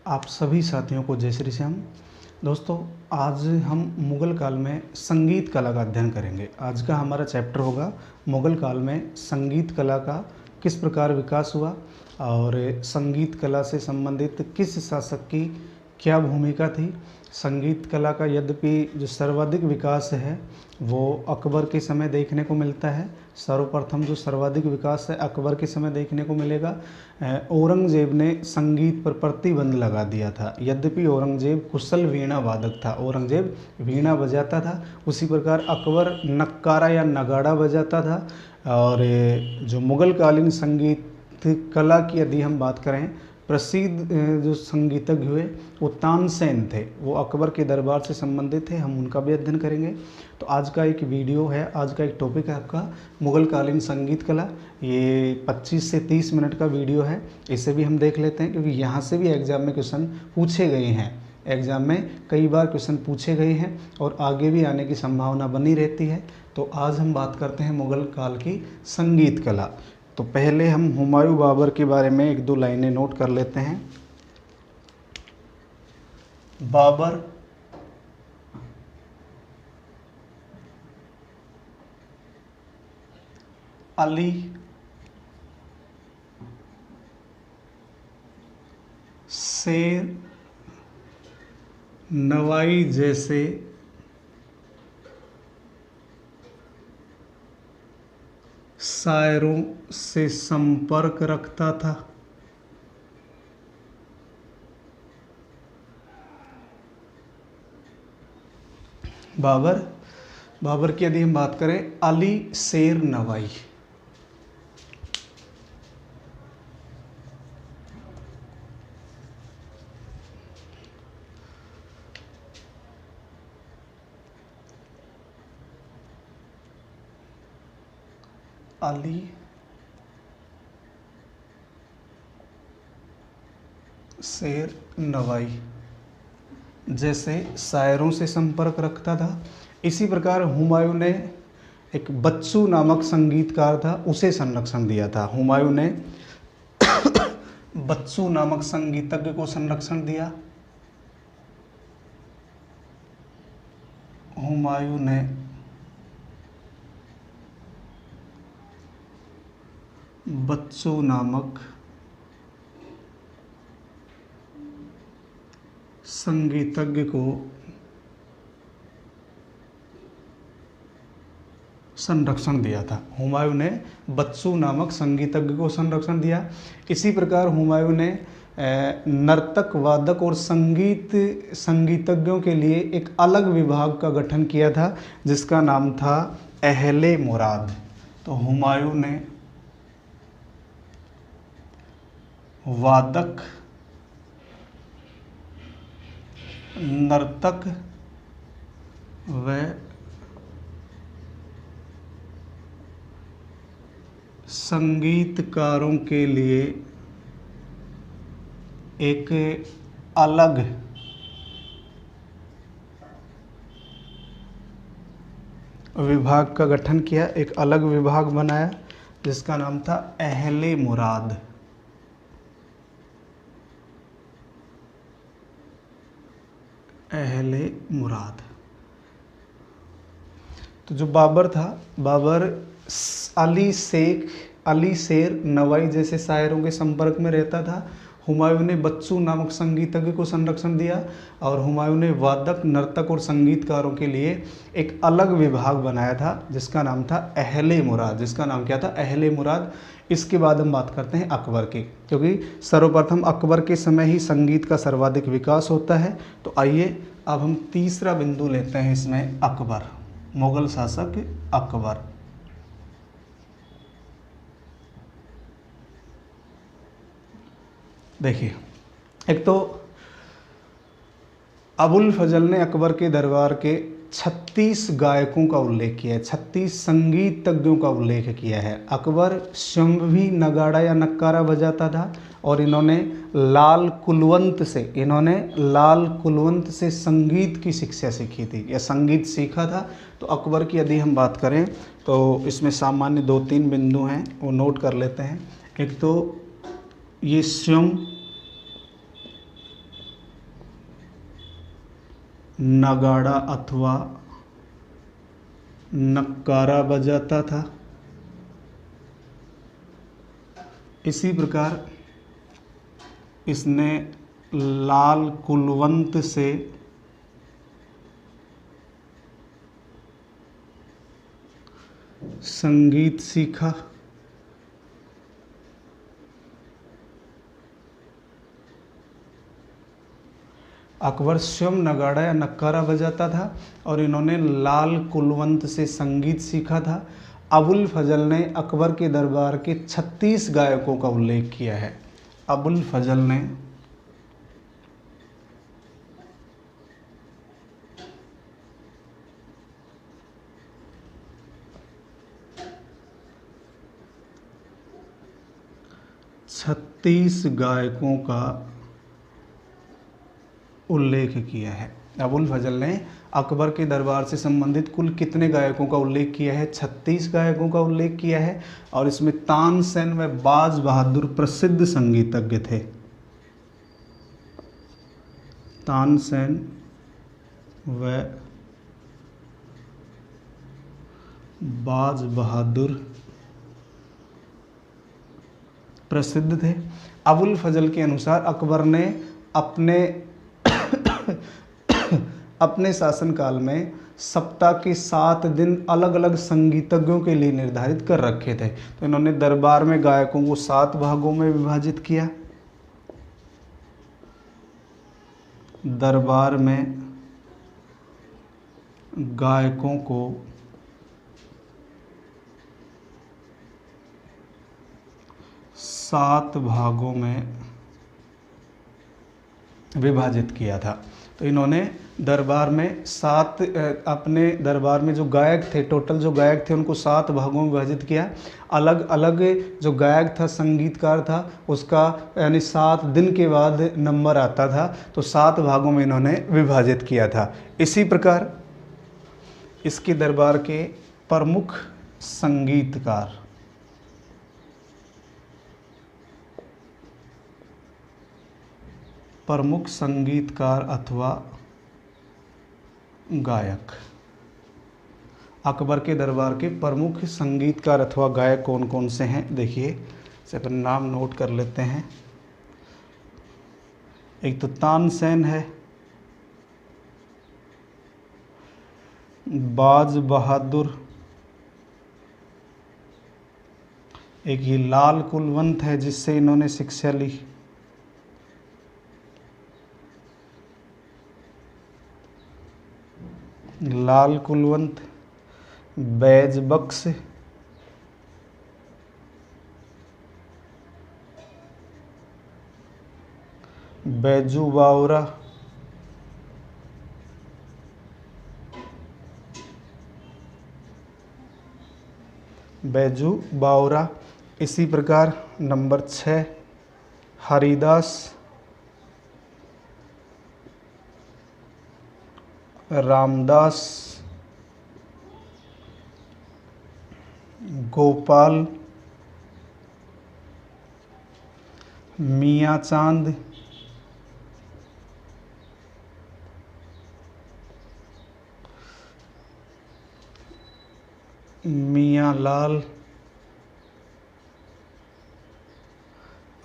आप सभी साथियों को जय श्री श्याम। दोस्तों, आज हम मुग़ल काल में संगीत कला का अध्ययन करेंगे। आज का हमारा चैप्टर होगा मुग़ल काल में संगीत कला का किस प्रकार विकास हुआ और संगीत कला से संबंधित किस शासक की क्या भूमिका थी। संगीत कला का यद्यपि जो सर्वाधिक विकास है वो अकबर के समय देखने को मिलता है। सर्वप्रथम जो सर्वाधिक विकास है अकबर के समय देखने को मिलेगा। औरंगजेब ने संगीत पर प्रतिबंध लगा दिया था। यद्यपि औरंगजेब कुशल वीणा वादक था, औरंगजेब वीणा बजाता था, उसी प्रकार अकबर नक्कारा या नगाड़ा बजाता था। और जो मुग़ल कालीन संगीत कला की यदि हम बात करें, प्रसिद्ध जो संगीतज्ञ हुए वो तानसेन थे, वो अकबर के दरबार से संबंधित थे। हम उनका भी अध्ययन करेंगे। तो आज का एक वीडियो है, आज का एक टॉपिक है आपका मुग़ल कालीन संगीत कला। ये 25 से 30 मिनट का वीडियो है, इसे भी हम देख लेते हैं क्योंकि यहाँ से भी एग्ज़ाम में क्वेश्चन पूछे गए हैं। एग्ज़ाम में कई बार क्वेश्चन पूछे गए हैं और आगे भी आने की संभावना बनी रहती है। तो आज हम बात करते हैं मुग़ल काल की संगीत कला। तो पहले हम हुमायूं बाबर के बारे में एक दो लाइनें नोट कर लेते हैं। बाबर अली शेर नवाई जैसे शायरों से संपर्क रखता था। बाबर की यदि हम बात करें, अली शेर नवाई, अली शेर नवाई जैसे शायरों से संपर्क रखता था। इसी प्रकार हुमायूं ने एक बच्चू नामक संगीतकार था, उसे संरक्षण दिया था। हुमायूं ने बच्चू नामक संगीतज्ञ को संरक्षण दिया। हुमायूं ने बच्चू नामक संगीतज्ञ को संरक्षण दिया था। हुमायूं ने बच्चू नामक संगीतज्ञ को संरक्षण दिया। इसी प्रकार हुमायूं ने नर्तक, वादक और संगीतज्ञों के लिए एक अलग विभाग का गठन किया था जिसका नाम था अहले मुराद। तो हुमायूं ने वादक, नर्तक व संगीतकारों के लिए एक अलग विभाग का गठन किया, एक अलग विभाग बनाया जिसका नाम था अहले मुराद। अहले मुराद। तो जो बाबर था, बाबर अली शेर नवाई जैसे शायरों के संपर्क में रहता था। हुमायूं ने बच्चू नामक संगीतज्ञ को संरक्षण दिया और हुमायूं ने वादक, नर्तक और संगीतकारों के लिए एक अलग विभाग बनाया था जिसका नाम था अहले मुराद। जिसका नाम क्या था? अहले मुराद। इसके बाद हम बात करते हैं अकबर की, क्योंकि सर्वप्रथम अकबर के समय ही संगीत का सर्वाधिक विकास होता है। तो आइए अब हम तीसरा बिंदु लेते हैं इसमें, अकबर, मुग़ल शासक अकबर। देखिए, एक तो अबुल फजल ने अकबर के दरबार के 36 गायकों का उल्लेख किया है, 36 संगीतज्ञों का उल्लेख किया है। अकबर स्वयं भी नगाड़ा या नक्कारा बजाता था और इन्होंने लाल कुलवंत से संगीत की शिक्षा सीखी थी या संगीत सीखा था। तो अकबर की यदि हम बात करें तो इसमें सामान्य 2-3 बिंदु हैं, वो नोट कर लेते हैं। एक तो ये स्वयं नगाड़ा अथवा नक्कारा बजाता था। इसी प्रकार इसने लाल कुलवंत से संगीत सीखा। अकबर स्वयं नगाड़ा या नक्कारा बजाता था और इन्होंने लाल कुलवंत से संगीत सीखा था। अबुल फजल ने अकबर के दरबार के 36 गायकों का उल्लेख किया है। अबुल फजल ने छत्तीस गायकों का उल्लेख किया है। अबुल फजल ने अकबर के दरबार से संबंधित कुल कितने गायकों का उल्लेख किया है? 36 गायकों का उल्लेख किया है। और इसमें तानसेन व बाज बहादुर प्रसिद्ध संगीतज्ञ थे। तानसेन व बाज बहादुर प्रसिद्ध थे। अबुल फजल के अनुसार अकबर ने अपने शासनकाल में सप्ताह के 7 दिन अलग अलग संगीतज्ञों के लिए निर्धारित कर रखे थे। तो इन्होंने दरबार में गायकों को 7 भागों में विभाजित किया। दरबार में गायकों को 7 भागों में विभाजित किया था। तो इन्होंने दरबार में अपने दरबार में जो गायक थे, टोटल जो गायक थे उनको 7 भागों में विभाजित किया। अलग अलग जो गायक था, संगीतकार था, उसका यानी 7 दिन के बाद नंबर आता था। तो 7 भागों में इन्होंने विभाजित किया था। इसी प्रकार इसके दरबार के प्रमुख संगीतकार अथवा गायक, अकबर के दरबार के प्रमुख संगीतकार अथवा गायक कौन कौन से हैं? देखिए, इसे अपन नाम नोट कर लेते हैं। एक तो तानसेन है, बाज बहादुर, एक ये लाल कुलवंत है जिससे इन्होंने शिक्षा ली, लाल कुलवंत, बैज बख्श, बैजू बावरा, बैजू बावरा। इसी प्रकार नंबर 6 हरिदास, रामदास, गोपाल, मियाँ चांद, मियाँ लाल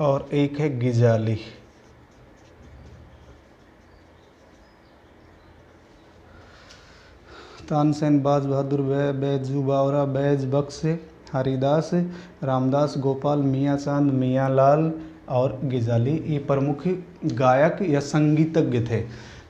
और एक है गिजाली। तानसेन, बाज बहादुर, बैजू बावरा, बैज बख्श, हरिदास, रामदास, गोपाल, मियाँ चांद, मियाँ लाल और गिजाली, ये प्रमुख गायक या संगीतज्ञ थे।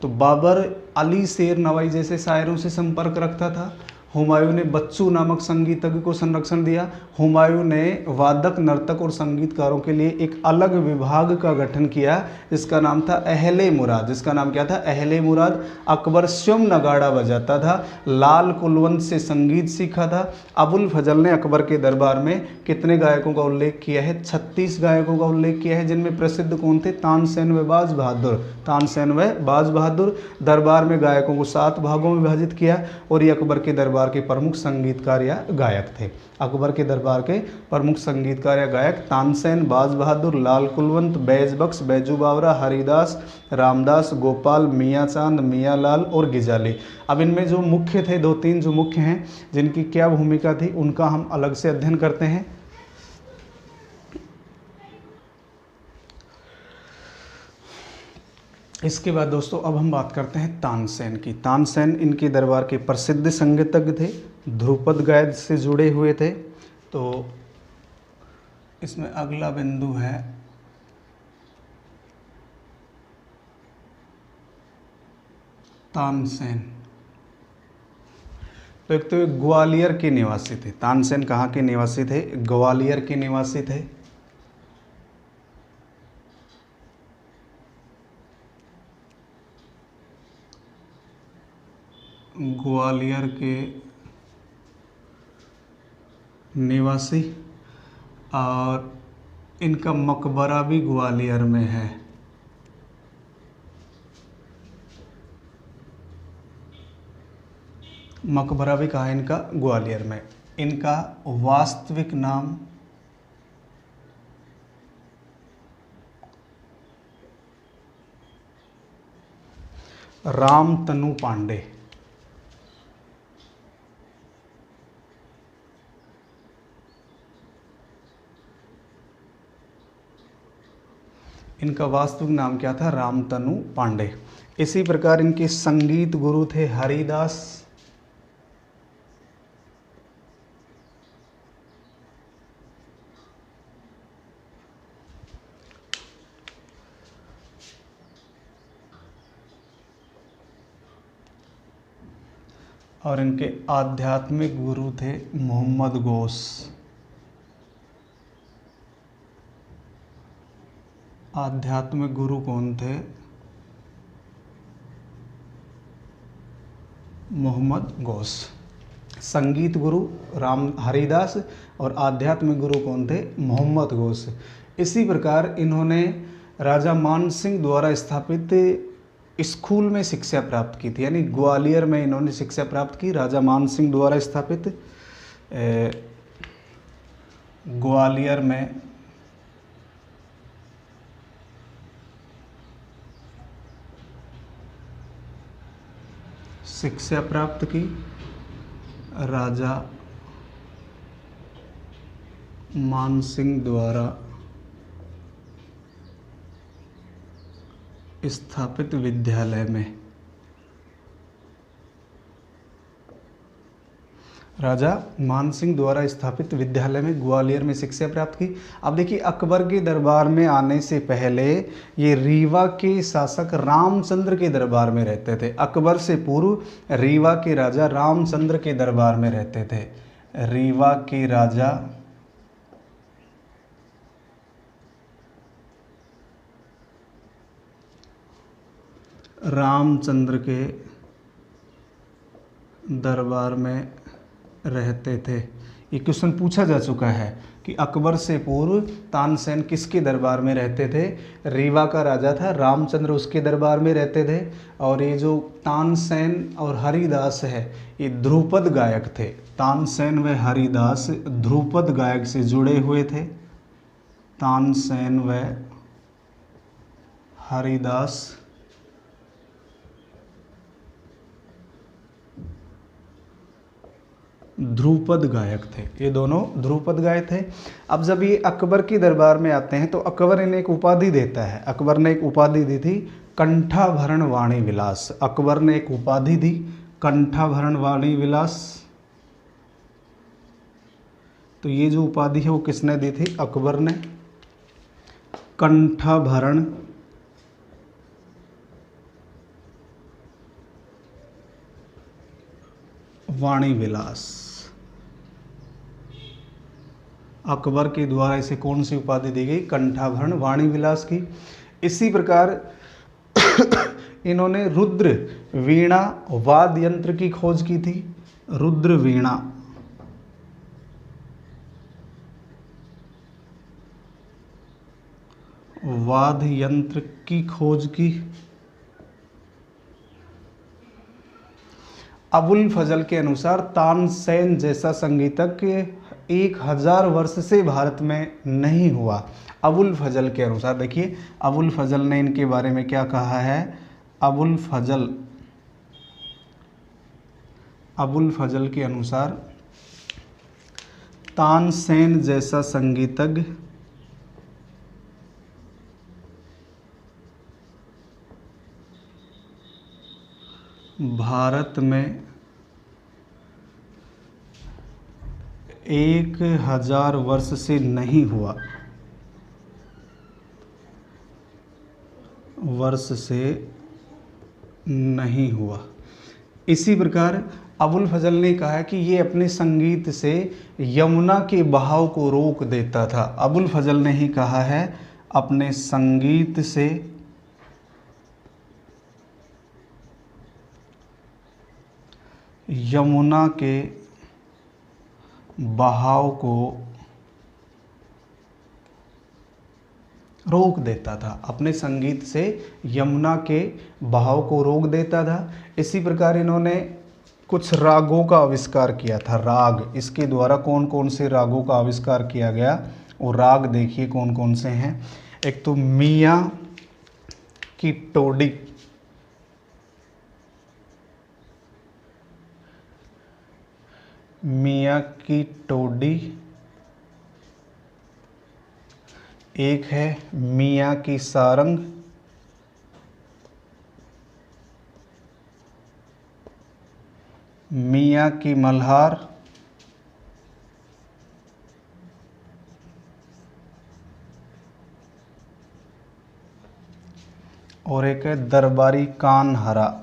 तो बाबर अली शेर नवाई जैसे शायरों से संपर्क रखता था। हुमायूं ने बच्चू नामक संगीतज्ञ को संरक्षण दिया। हुमायूं ने वादक, नर्तक और संगीतकारों के लिए एक अलग विभाग का गठन किया जिसका नाम था अहले मुराद। जिसका नाम क्या था? अहले मुराद। अकबर स्वयं नगाड़ा बजाता था, लाल कुलवंत से संगीत सीखा था। अबुल फजल ने अकबर के दरबार में कितने गायकों का उल्लेख किया है? 36 गायकों का उल्लेख किया है, जिनमें प्रसिद्ध कौन थे? तानसेन व बाज बहादुर। तानसेन व बाज बहादुर। दरबार में गायकों को 7 भागों में विभाजित किया और ये अकबर के दरबार दरबार के प्रमुख संगीतकार या गायक थे। अकबर के दरबार के प्रमुख संगीतकार या गायक तानसेन, बाज बहादुर, लाल कुलवंत, बैज बख्श, बैजू बावरा, हरिदास, रामदास, गोपाल, मियाँ चांद, मियाँ लाल और गिजाली। अब इनमें जो मुख्य थे, दो तीन जो मुख्य हैं जिनकी क्या भूमिका थी, उनका हम अलग से अध्ययन करते हैं। इसके बाद दोस्तों अब हम बात करते हैं तानसेन की। तानसेन इनके दरबार के प्रसिद्ध संगीतज्ञ थे, ध्रुपद गायन से जुड़े हुए थे। तो इसमें अगला बिंदु है तानसेन। तो एक तो ग्वालियर के निवासी थे। तानसेन कहाँ के निवासी थे? ग्वालियर के निवासी थे। ग्वालियर के निवासी, और इनका मकबरा भी ग्वालियर में है। मकबरा भी कहाँ है इनका? ग्वालियर में। इनका वास्तविक नाम रामतनु पांडे। इनका वास्तविक नाम क्या था? रामतनु पांडे। इसी प्रकार इनके संगीत गुरु थे हरिदास। और इनके आध्यात्मिक गुरु थे मोहम्मद गौस। आध्यात्मिक गुरु कौन थे? मोहम्मद गौस। संगीत गुरु राम हरिदास और आध्यात्मिक गुरु कौन थे? मोहम्मद गौस। इसी प्रकार इन्होंने राजा मान सिंह द्वारा स्थापित स्कूल में शिक्षा प्राप्त की थी, यानी ग्वालियर में इन्होंने शिक्षा प्राप्त की। राजा मान सिंह द्वारा स्थापित ग्वालियर में शिक्षा प्राप्त की। राजा मान सिंह द्वारा स्थापित विद्यालय में। राजा मान सिंह द्वारा स्थापित विद्यालय में ग्वालियर में शिक्षा प्राप्त की। अब देखिए, अकबर के दरबार में आने से पहले ये रीवा के शासक रामचंद्र के दरबार में रहते थे। अकबर से पूर्व रीवा के राजा रामचंद्र के दरबार में रहते थे। रीवा के राजा रामचंद्र के दरबार में रहते थे। ये क्वेश्चन पूछा जा चुका है कि अकबर से पूर्व तानसेन किसके दरबार में रहते थे? रीवा का राजा था रामचंद्र, उसके दरबार में रहते थे। और ये जो तानसेन और हरिदास है, ये ध्रुपद गायक थे। तानसेन व हरिदास ध्रुपद गायक से जुड़े हुए थे। तानसेन व हरिदास ध्रुपद गायक थे। ये दोनों ध्रुपद गायक थे। अब जब ये अकबर के दरबार में आते हैं तो अकबर इन्हें एक उपाधि देता है। अकबर ने एक उपाधि दी थी कंठाभरण वाणी विलास। अकबर ने एक उपाधि दी कंठाभरण वाणी विलास। तो ये जो उपाधि है वो किसने दी थी? अकबर ने। कंठाभरण वाणी विलास। अकबर के द्वारा इसे कौन सी उपाधि दी गई? कंठाभरण वाणी विलास की। इसी प्रकार इन्होंने रुद्र वीणा वाद्य यंत्र की खोज की थी। रुद्र वीणा वाद्य यंत्र की खोज की। अबुल फजल के अनुसार तानसेन जैसा संगीतक 1000 वर्ष से भारत में नहीं हुआ। अबुल फजल के अनुसार, देखिए अबुल फजल ने इनके बारे में क्या कहा है। अबुल फजल के अनुसार तानसेन जैसा संगीतज्ञ भारत में 1000 वर्ष से नहीं हुआ, इसी प्रकार अबुल फजल ने कहा कि ये अपने संगीत से यमुना के बहाव को रोक देता था। अबुल फजल ने ही कहा है अपने संगीत से यमुना के बहाव को रोक देता था, अपने संगीत से यमुना के बहाव को रोक देता था। इसी प्रकार इन्होंने कुछ रागों का आविष्कार किया था। राग, इसके द्वारा कौन कौन से रागों का आविष्कार किया गया, और राग देखिए कौन कौन से हैं। एक तो मियाँ की टोडी, एक है मियाँ की सारंग, मियाँ की मल्हार, और एक है दरबारी कानहरा।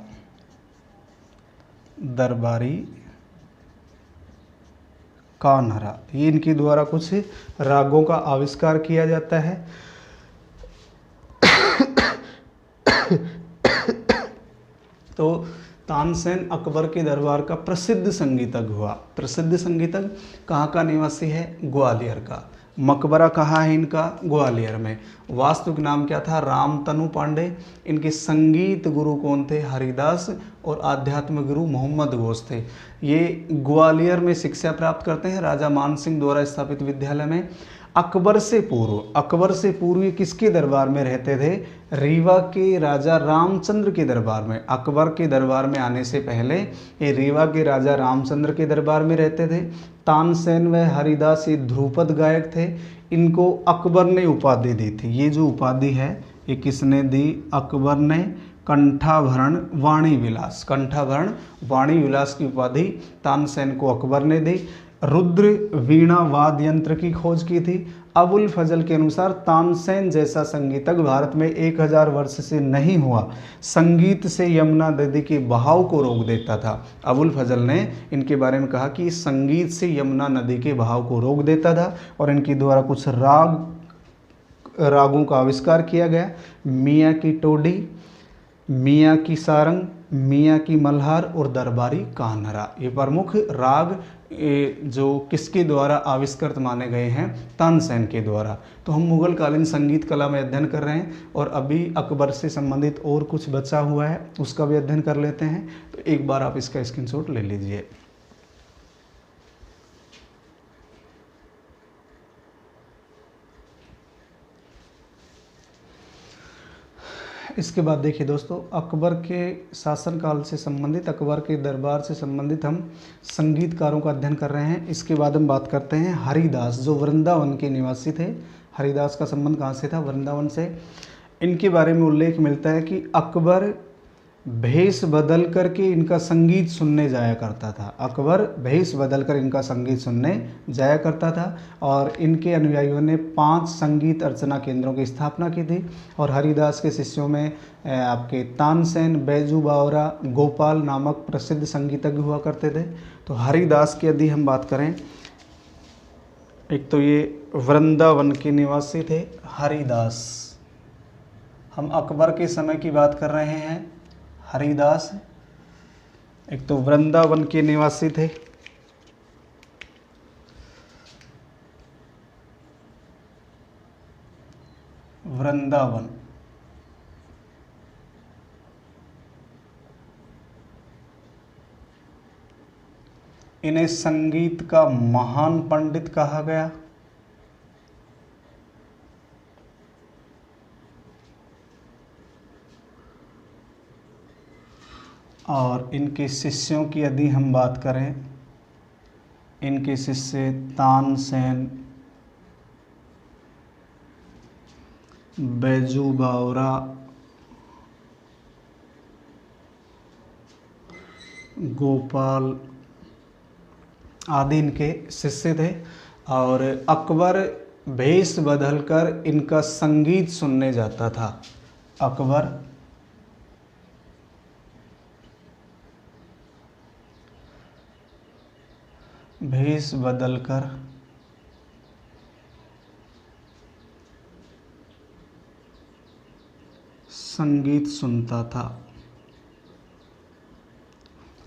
ये इनके द्वारा कुछ रागों का आविष्कार किया जाता है। तो तानसेन अकबर के दरबार का प्रसिद्ध संगीतज्ञ हुआ। प्रसिद्ध संगीतज्ञ कहाँ का निवासी है? ग्वालियर का। मकबरा कहाँ है इनका? ग्वालियर में। वास्तविक नाम क्या था? रामतनु पांडे। इनके संगीत गुरु कौन थे? हरिदास। और आध्यात्मिक गुरु मोहम्मद घोष थे। ये ग्वालियर में शिक्षा प्राप्त करते हैं राजा मान सिंह द्वारा स्थापित विद्यालय में। अकबर से पूर्व ये किसके दरबार में रहते थे? रीवा के राजा रामचंद्र के दरबार में। अकबर के दरबार में आने से पहले ये रीवा के राजा रामचंद्र के दरबार में रहते थे। तानसेन व हरिदास ये ध्रुपद गायक थे। इनको अकबर ने उपाधि दी थी। ये जो उपाधि है ये किसने दी? अकबर ने कंठाभरण वाणी विलास की उपाधि तानसेन को अकबर ने दी। रुद्र वीणा वाद्य यंत्र की खोज की थी। अबुल फजल के अनुसार तानसेन जैसा संगीतज्ञ भारत में 1000 वर्ष से नहीं हुआ, संगीत से यमुना नदी के बहाव को रोक देता था। अबुल फजल ने इनके बारे में कहा कि संगीत से यमुना नदी के बहाव को रोक देता था, और इनके द्वारा कुछ रागों का आविष्कार किया गया। मियाँ की टोडी, मियाँ की सारंग, मियाँ की मल्हार और दरबारी कान्हरा। ये प्रमुख राग जो किसके द्वारा आविष्कृत माने गए हैं? तानसेन के द्वारा। तो हम मुगल कालीन संगीत कला में अध्ययन कर रहे हैं, और अभी अकबर से संबंधित और कुछ बचा हुआ है उसका भी अध्ययन कर लेते हैं। तो एक बार आप इसका स्क्रीनशॉट ले लीजिए। इसके बाद देखिए दोस्तों, अकबर के शासनकाल से संबंधित, अकबर के दरबार से संबंधित हम संगीतकारों का अध्ययन कर रहे हैं। इसके बाद हम बात करते हैं हरिदास, जो वृंदावन के निवासी थे। हरिदास का संबंध कहाँ से था? वृंदावन से। इनके बारे में उल्लेख मिलता है कि अकबर भेष बदल करके इनका संगीत सुनने जाया करता था। अकबर भेष बदल कर इनका संगीत सुनने जाया करता था, और इनके अनुयायियों ने 5 संगीत अर्चना केंद्रों की स्थापना की थी। और हरिदास के शिष्यों में आपके तानसेन, बैजू बावरा, गोपाल नामक प्रसिद्ध संगीतज्ञ हुआ करते थे। तो हरिदास की यदि हम बात करें, एक तो ये वृंदावन के निवासी थे हरिदास। हम अकबर के समय की बात कर रहे हैं। हरिदास एक तो वृंदावन के निवासी थे, वृंदावन। इन्हें संगीत का महान पंडित कहा गया। और इनके शिष्यों की यदि हम बात करें, इनके शिष्य तानसेन, बैजू बावरा, गोपाल आदि इनके शिष्य थे। और अकबर भेष बदलकर इनका संगीत सुनने जाता था। अकबर भेष बदलकर संगीत सुनता था।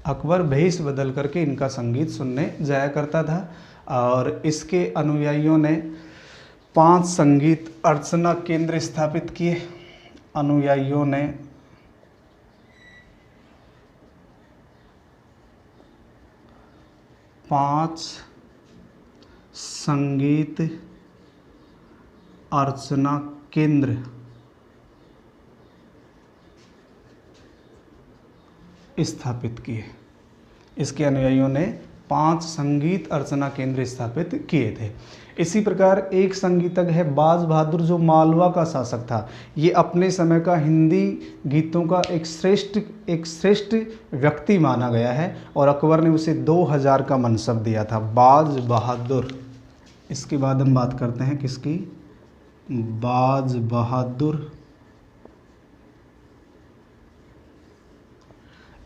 अकबर भेष बदल करके इनका संगीत सुनने जाया करता था। और इसके अनुयायियों ने 5 संगीत अर्चना केंद्र स्थापित किए। अनुयायियों ने 5 संगीत अर्चना केंद्र स्थापित किए। इसके अनुयायियों ने 5 संगीत अर्चना केंद्र स्थापित किए थे। इसी प्रकार एक संगीतज्ञ है बाज बहादुर, जो मालवा का शासक था। ये अपने समय का हिंदी गीतों का एक श्रेष्ठ व्यक्ति माना गया है और अकबर ने उसे 2000 का मनसब दिया था, बाज बहादुर। इसके बाद हम बात करते हैं किसकी, बाज बहादुर।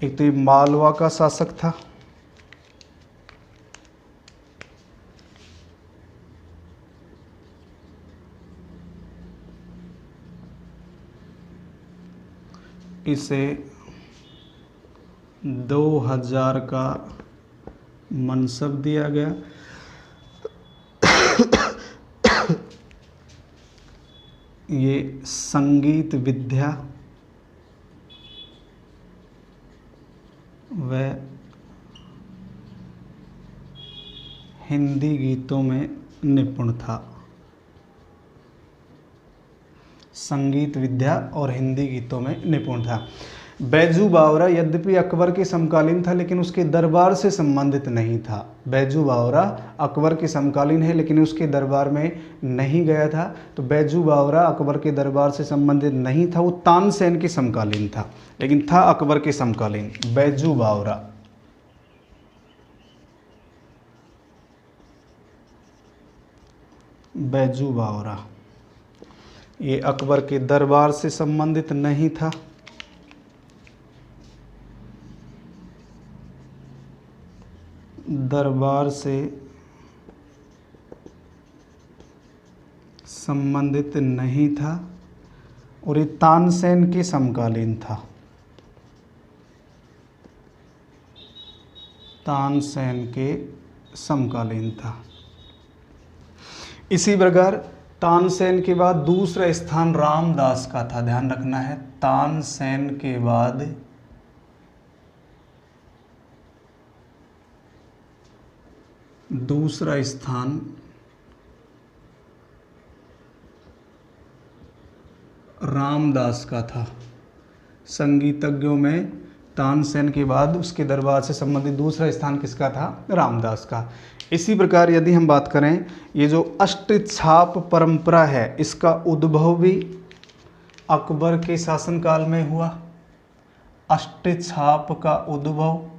एक तो ये मालवा का शासक था, इसे 2000 का मनसब दिया गया। ये संगीत विद्या व हिंदी गीतों में निपुण था। संगीत विद्या और हिंदी गीतों में निपुण था। बैजू बावरा यद्यपि अकबर के समकालीन था लेकिन उसके दरबार से संबंधित नहीं था। बैजू बावरा अकबर के समकालीन है लेकिन उसके दरबार में नहीं गया था। तो बैजू बावरा अकबर के दरबार से संबंधित नहीं था, वो तानसेन के समकालीन था लेकिन था अकबर के समकालीन। बैजू बावरा, बैजू बावरा ये अकबर के दरबार से संबंधित नहीं था। दरबार से संबंधित नहीं था और ये तानसेन के समकालीन था। तानसेन के समकालीन था। इसी प्रकार तानसेन के बाद दूसरा स्थान रामदास का था, ध्यान रखना है। तानसेन के बाद दूसरा स्थान रामदास का था। संगीतज्ञों में तानसेन के बाद उसके दरबार से संबंधित दूसरा स्थान किसका था, रामदास का। इसी प्रकार यदि हम बात करें, ये जो अष्टछाप परंपरा है इसका उद्भव भी अकबर के शासनकाल में हुआ। अष्टछाप का उद्भव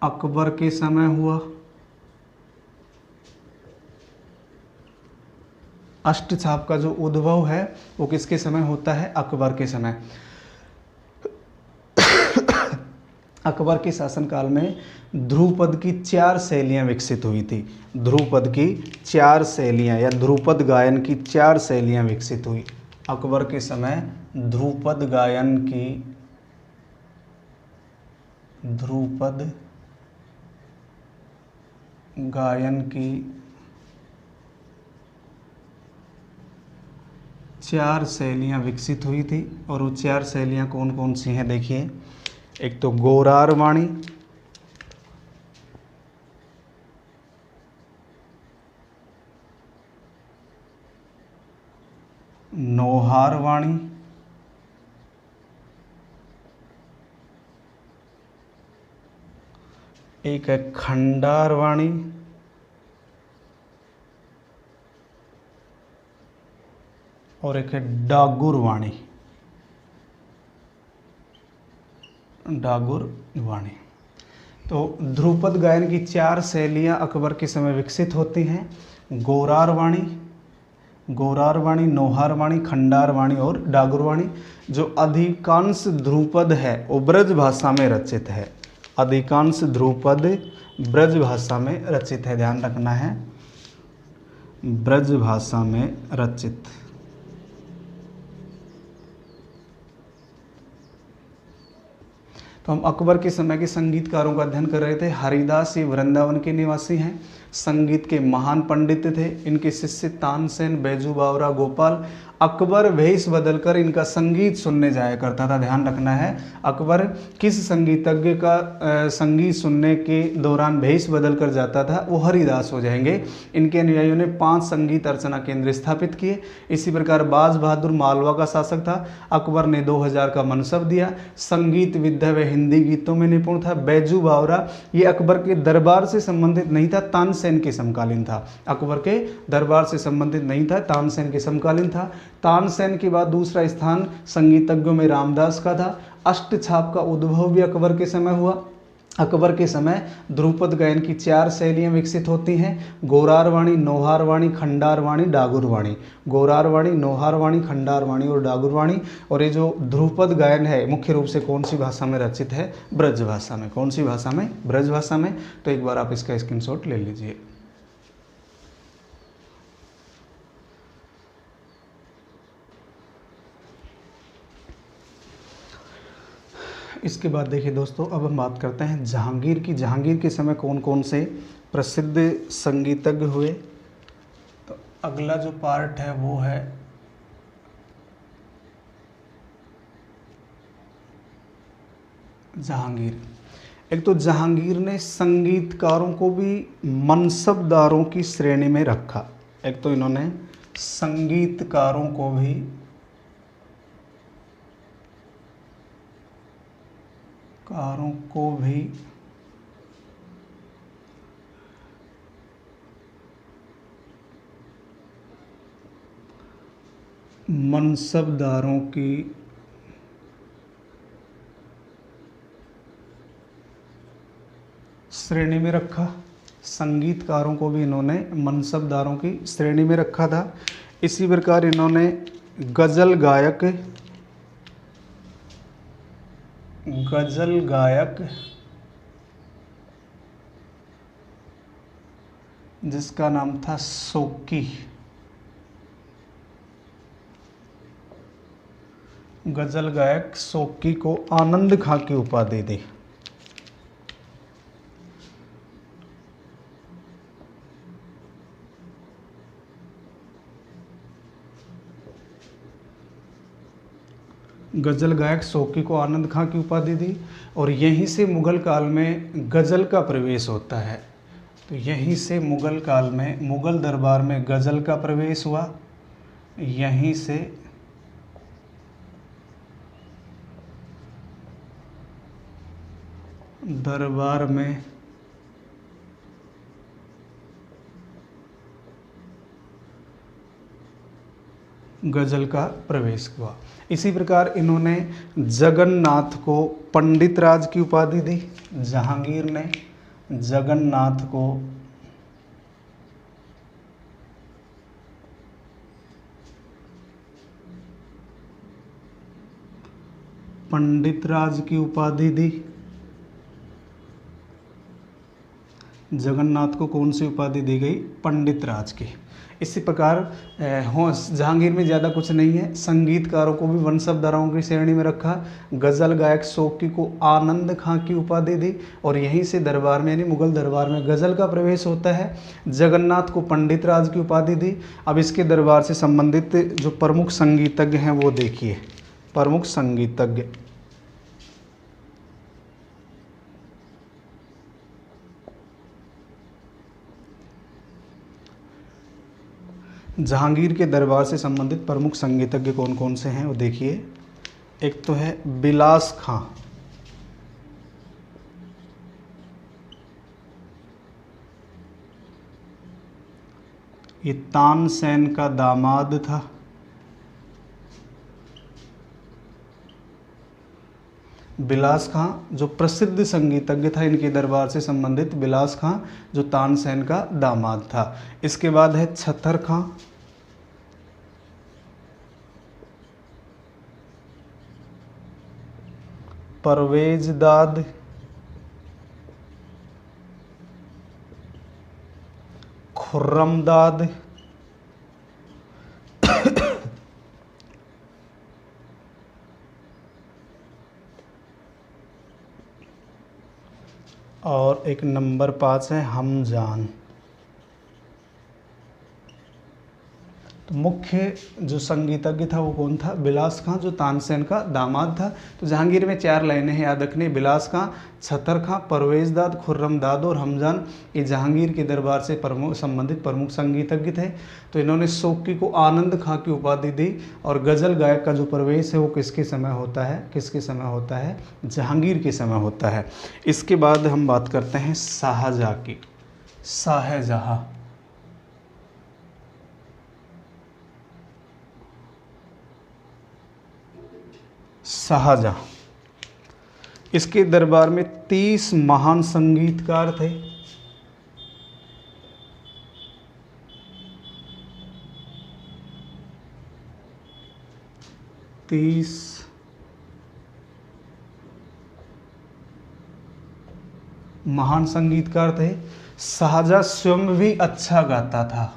अकबर के समय हुआ। अष्टछाप का जो उद्भव है वो किसके समय होता है, अकबर के समय। अकबर के शासनकाल में ध्रुपद की 4 शैलियाँ विकसित हुई थी। ध्रुपद की 4 शैलियाँ या ध्रुपद गायन की 4 शैलियाँ विकसित हुई अकबर के समय। ध्रुपद गायन की 4 शैलियाँ विकसित हुई थी और वो 4 शैलियाँ कौन कौन सी हैं देखिए। एक तो गौरार वाणी, नौहार वाणी, एक है खंडार वाणी और एक है डागुर वाणी। डागुर वाणी। तो ध्रुपद गायन की 4 शैलियाँ अकबर के समय विकसित होती हैं। गौरार वाणी, नौहार वाणी, खंडार वाणी और डागुर वाणी। जो अधिकांश ध्रुपद है वो ब्रज भाषा में रचित है। अधिकांश ध्रुपद ब्रज भाषा में रचित है, ध्यान रखना है, ब्रज भाषा में रचित। तो हम अकबर के समय के संगीतकारों का अध्ययन कर रहे थे। हरिदास ये वृंदावन के निवासी हैं, संगीत के महान पंडित थे। इनके शिष्य तानसेन, बैजू बावरा, गोपाल। अकबर वेश बदलकर इनका संगीत सुनने जाया करता था, ध्यान रखना है। अकबर किस संगीतज्ञ का संगीत सुनने के दौरान भेष बदलकर जाता था वो हरिदास हो जाएंगे। इनके अनुयायियों ने 5 संगीत अर्चना केंद्र स्थापित किए। इसी प्रकार बाज बहादुर मालवा का शासक था। अकबर ने 2000 का मनसब दिया। संगीत विद्या व हिंदी गीतों में निपुण था। बैजू बावरा ये अकबर के दरबार से संबंधित नहीं था, तानसेन के समकालीन था। अकबर के दरबार से संबंधित नहीं था, तानसेन के समकालीन था। तानसेन के बाद दूसरा स्थान संगीतज्ञों में रामदास का था। अष्टछाप का उद्भव भी अकबर के समय हुआ। अकबर के समय ध्रुपद गायन की 4 शैलियाँ विकसित होती हैं। गौरार वाणी, नौहार वाणी, खंडार वाणी, डागुर वाणी। गौरार वाणी, नौहार वाणी, खंडार वाणी और डागुर वाणी। और ये जो ध्रुपद गायन है मुख्य रूप से कौन सी भाषा में रचित है? ब्रज भाषा में। कौन सी भाषा में? ब्रज भाषा में। तो एक बार आप इसका स्क्रीनशॉट ले लीजिए। इसके बाद देखिए दोस्तों, अब हम बात करते हैं जहांगीर की। जहांगीर के समय कौन कौन से प्रसिद्ध संगीतज्ञ हुए? तो अगला जो पार्ट है वो है जहांगीर। एक तो जहांगीर ने संगीतकारों को भी मनसबदारों की श्रेणी में रखा। एक तो इन्होंने संगीतकारों को भी मनसबदारों की श्रेणी में रखा। संगीतकारों को भी इन्होंने मनसबदारों की श्रेणी में रखा था। इसी प्रकार इन्होंने गजल गायक जिसका नाम था शौकी, गजल गायक शौकी को आनंद खां की उपाधि दी। गजल गायक शौकी को आनंद खां की उपाधि दी। और यहीं से मुगल काल में गजल का प्रवेश होता है। तो यहीं से मुगल काल में, मुगल दरबार में गजल का प्रवेश हुआ। यहीं से दरबार में गजल का प्रवेश हुआ। इसी प्रकार इन्होंने जगन्नाथ को पंडित राज की उपाधि दी। जहांगीर ने जगन्नाथ को पंडित राज की उपाधि दी। जगन्नाथ को कौन सी उपाधि दी गई? पंडित राज की। इसी प्रकार जहांगीर में ज़्यादा कुछ नहीं है। संगीतकारों को भी वंशधाराओं की श्रेणी में रखा। गज़ल गायक शौकी को आनंद खां की उपाधि दी और यहीं से दरबार में यानी मुगल दरबार में गज़ल का प्रवेश होता है। जगन्नाथ को पंडित राज की उपाधि दी। अब इसके दरबार से संबंधित जो प्रमुख संगीतज्ञ हैं वो देखिए। प्रमुख संगीतज्ञ जहांगीर के दरबार से संबंधित प्रमुख संगीतज्ञ कौन कौन से हैं वो देखिए। एक तो है बिलास खां, ये तानसेन का दामाद था। बिलास खां जो प्रसिद्ध संगीतज्ञ था, इनके दरबार से संबंधित बिलास खां जो तानसेन का दामाद था। इसके बाद है छतर खां, परवेज दाद, खुर्रम दाद, और एक नंबर 5 है हमजान। तो मुख्य जो संगीतज्ञ था वो कौन था? बिलास खां जो तानसेन का दामाद था। तो जहांगीर में 4 लाइनें हैं याद रखनी। बिलास खां, छतर खां, परवेज दाद, खुर्रम दाद और हमजान, ये जहांगीर के दरबार से संबंधित प्रमुख संगीतज्ञ थे। तो इन्होंने शौकी को आनंद खां की उपाधि दी। और गज़ल गायक का जो प्रवेश है वो किसके समय होता है? किसके समय होता है? जहांगीर के समय होता है। इसके बाद हम बात करते हैं शाहजहाँ की। शाहजहाँ शाहजहाँ इसके दरबार में 30 महान संगीतकार थे। महान संगीतकार थे। शाहजहाँ स्वयं भी अच्छा गाता था,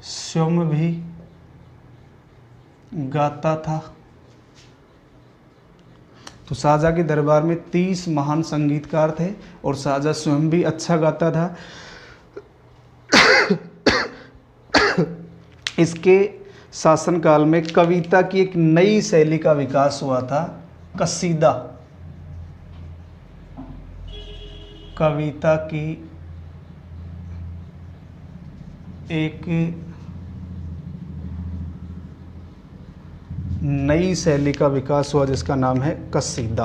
स्वयं भी गाता था। तो शाहजहाँ के दरबार में 30 महान संगीतकार थे और शाहजहाँ स्वयं भी अच्छा गाता था। इसके शासनकाल में कविता की एक नई शैली का विकास हुआ था, कसीदा। कविता की एक नई शैली का विकास हुआ जिसका नाम है कसीदा।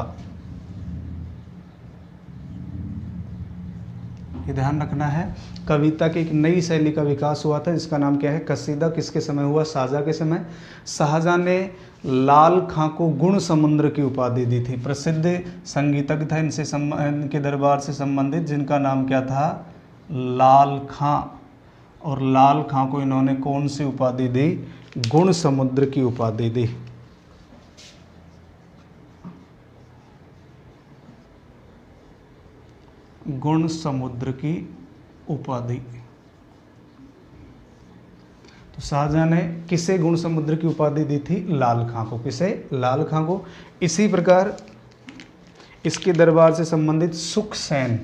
ये ध्यान रखना है, कविता की एक नई शैली का विकास हुआ था जिसका नाम क्या है? कसीदा। किसके समय हुआ? शाहजहाँ के समय। शाहजहाँ ने लाल खां को गुण समुद्र की उपाधि दी थी। प्रसिद्ध संगीतज्ञ था इनके दरबार से संबंधित, जिनका नाम क्या था? लाल खां। और लाल खां को इन्होंने कौन सी उपाधि दी? गुण समुद्र की उपाधि दी। गुण समुद्र की उपाधि। तो शाहजहाँ ने किसे गुण समुद्र की उपाधि दी थी? लाल खां को। किसे? लाल खां को। इसी प्रकार इसके दरबार से संबंधित सुखसेन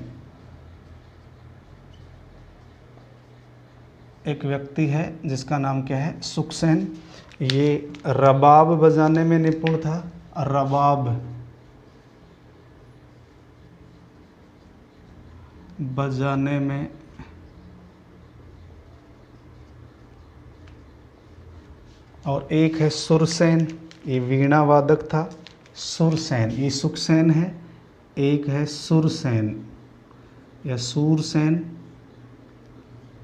एक व्यक्ति है जिसका नाम क्या है? सुखसेन। ये रबाब बजाने में निपुण था। रबाब बजाने में और एक है सुरसेन, ये वीणा वादक था। सुरसेन, ये सुखसेन है। एक है सुरसेन या सूरसेन,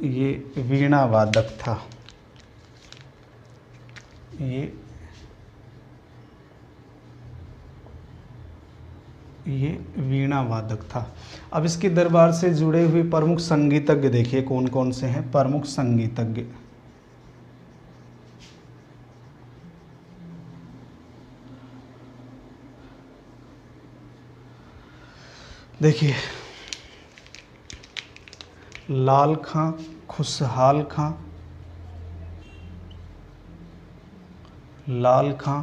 ये वीणा वादक था। ये वीणा वादक था। अब इसके दरबार से जुड़े हुए प्रमुख संगीतज्ञ देखिए कौन कौन से हैं। प्रमुख संगीतज्ञ देखिए, लाल खां, खुशहाल खां, लाल खां,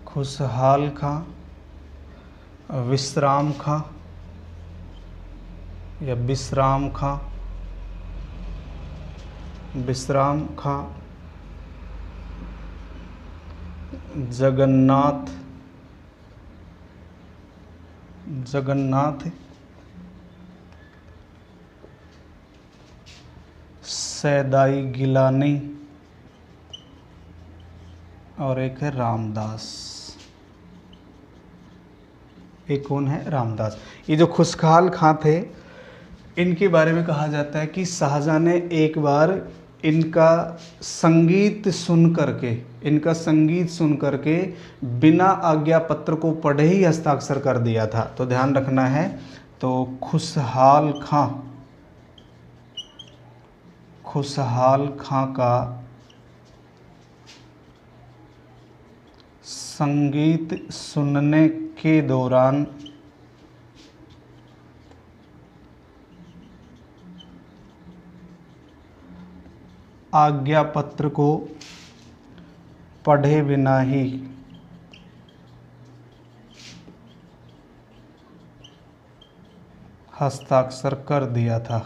खुशहाल खां, विश्राम खां या विश्राम खां, विश्राम खां, जगन्नाथ, जगन्नाथ, सैदाई गिलानी और एक है रामदास। एक कौन है? रामदास। ये जो खुशहाल खां थे, इनके बारे में कहा जाता है कि शाहजहां ने एक बार इनका संगीत सुन करके बिना आज्ञा पत्र को पढ़े ही हस्ताक्षर कर दिया था। तो ध्यान रखना है। तो खुशहाल खां का संगीत सुनने के दौरान आज्ञा पत्र को पढ़े बिना ही हस्ताक्षर कर दिया था।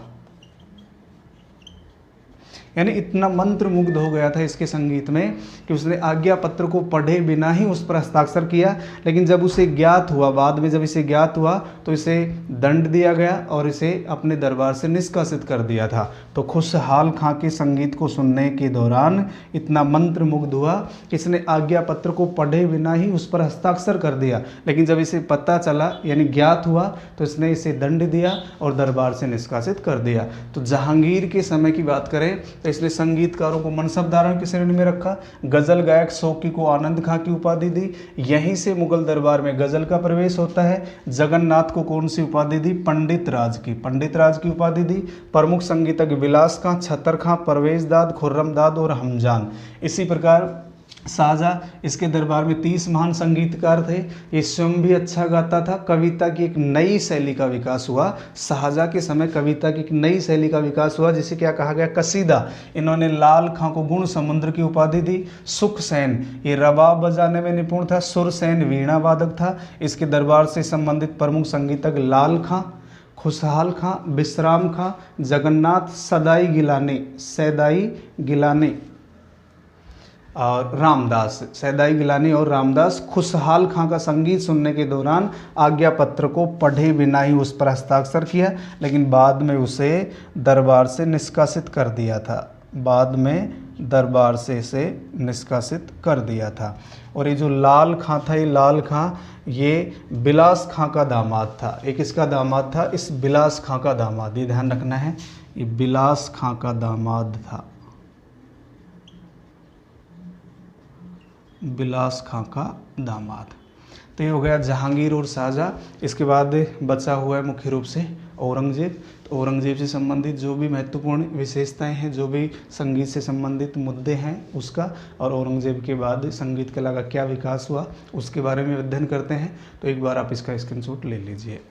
यानी इतना मंत्र मुग्ध हो गया था इसके संगीत में कि उसने आज्ञा पत्र को पढ़े बिना ही उस पर हस्ताक्षर किया। लेकिन जब उसे ज्ञात हुआ, बाद में जब इसे ज्ञात हुआ तो इसे दंड दिया गया और इसे अपने दरबार से निष्कासित कर दिया था। तो खुशहाल खां के संगीत को सुनने के दौरान इतना मंत्र मुग्ध हुआ कि इसने आज्ञा पत्र को पढ़े बिना ही उस पर हस्ताक्षर कर दिया। लेकिन जब इसे पता चला, यानी ज्ञात हुआ, तो इसने इसे दंड दिया और दरबार से निष्कासित कर दिया। तो जहांगीर के समय की बात करें तो इसने संगीतकारों को मनसब धारण की श्रेणी में रखा। गजल गायक शौकी को आनंद खां की उपाधि दी। यहीं से मुगल दरबार में गजल का प्रवेश होता है। जगन्नाथ को कौन सी उपाधि दी? पंडित राज की उपाधि दी। प्रमुख संगीतज्ञ विलास खां, छतर खां, परवेज दाद, खुर्रम दाद और हमजान। इसी प्रकार शाहजहाँ इसके दरबार में 30 महान संगीतकार थे। ये स्वयं भी अच्छा गाता था। कविता की एक नई शैली का विकास हुआ। शाहजहाँ के समय कविता की एक नई शैली का विकास हुआ, जिसे क्या कहा गया? कसीदा। इन्होंने लाल खां को गुण समुद्र की उपाधि दी। सुख सेन ये रबाब बजाने में निपुण था। सुरसेन वीणा वादक था। इसके दरबार से संबंधित प्रमुख संगीतज्ञ लाल खां, खुशहाल खां, विश्राम खां, जगन्नाथ, सैदाई गिलानी और रामदास। सैदाई गिलानी और रामदास। खुशहाल खां का संगीत सुनने के दौरान आज्ञा पत्र को पढ़े बिना ही उस पर हस्ताक्षर किया, लेकिन बाद में उसे दरबार से निष्कासित कर दिया था। इसे निष्कासित कर दिया था। और ये जो लाल खां था, ये लाल खां ये बिलास खां का दामाद था। एक इसका दामाद था, इस बिलास खां का दामाद, ये ध्यान रखना है, ये बिलास खां का दामाद था। बिलास खां का दामाद। तो ये हो गया जहांगीर और शाहजहाँ। इसके बाद बचा हुआ है मुख्य रूप से औरंगजेब। तो औरंगजेब से संबंधित जो भी महत्वपूर्ण विशेषताएं हैं, जो भी संगीत से संबंधित मुद्दे हैं उसका, और औरंगजेब के बाद संगीत कला का क्या विकास हुआ उसके बारे में अध्ययन करते हैं। तो एक बार आप इसका स्क्रीनशॉट ले लीजिए।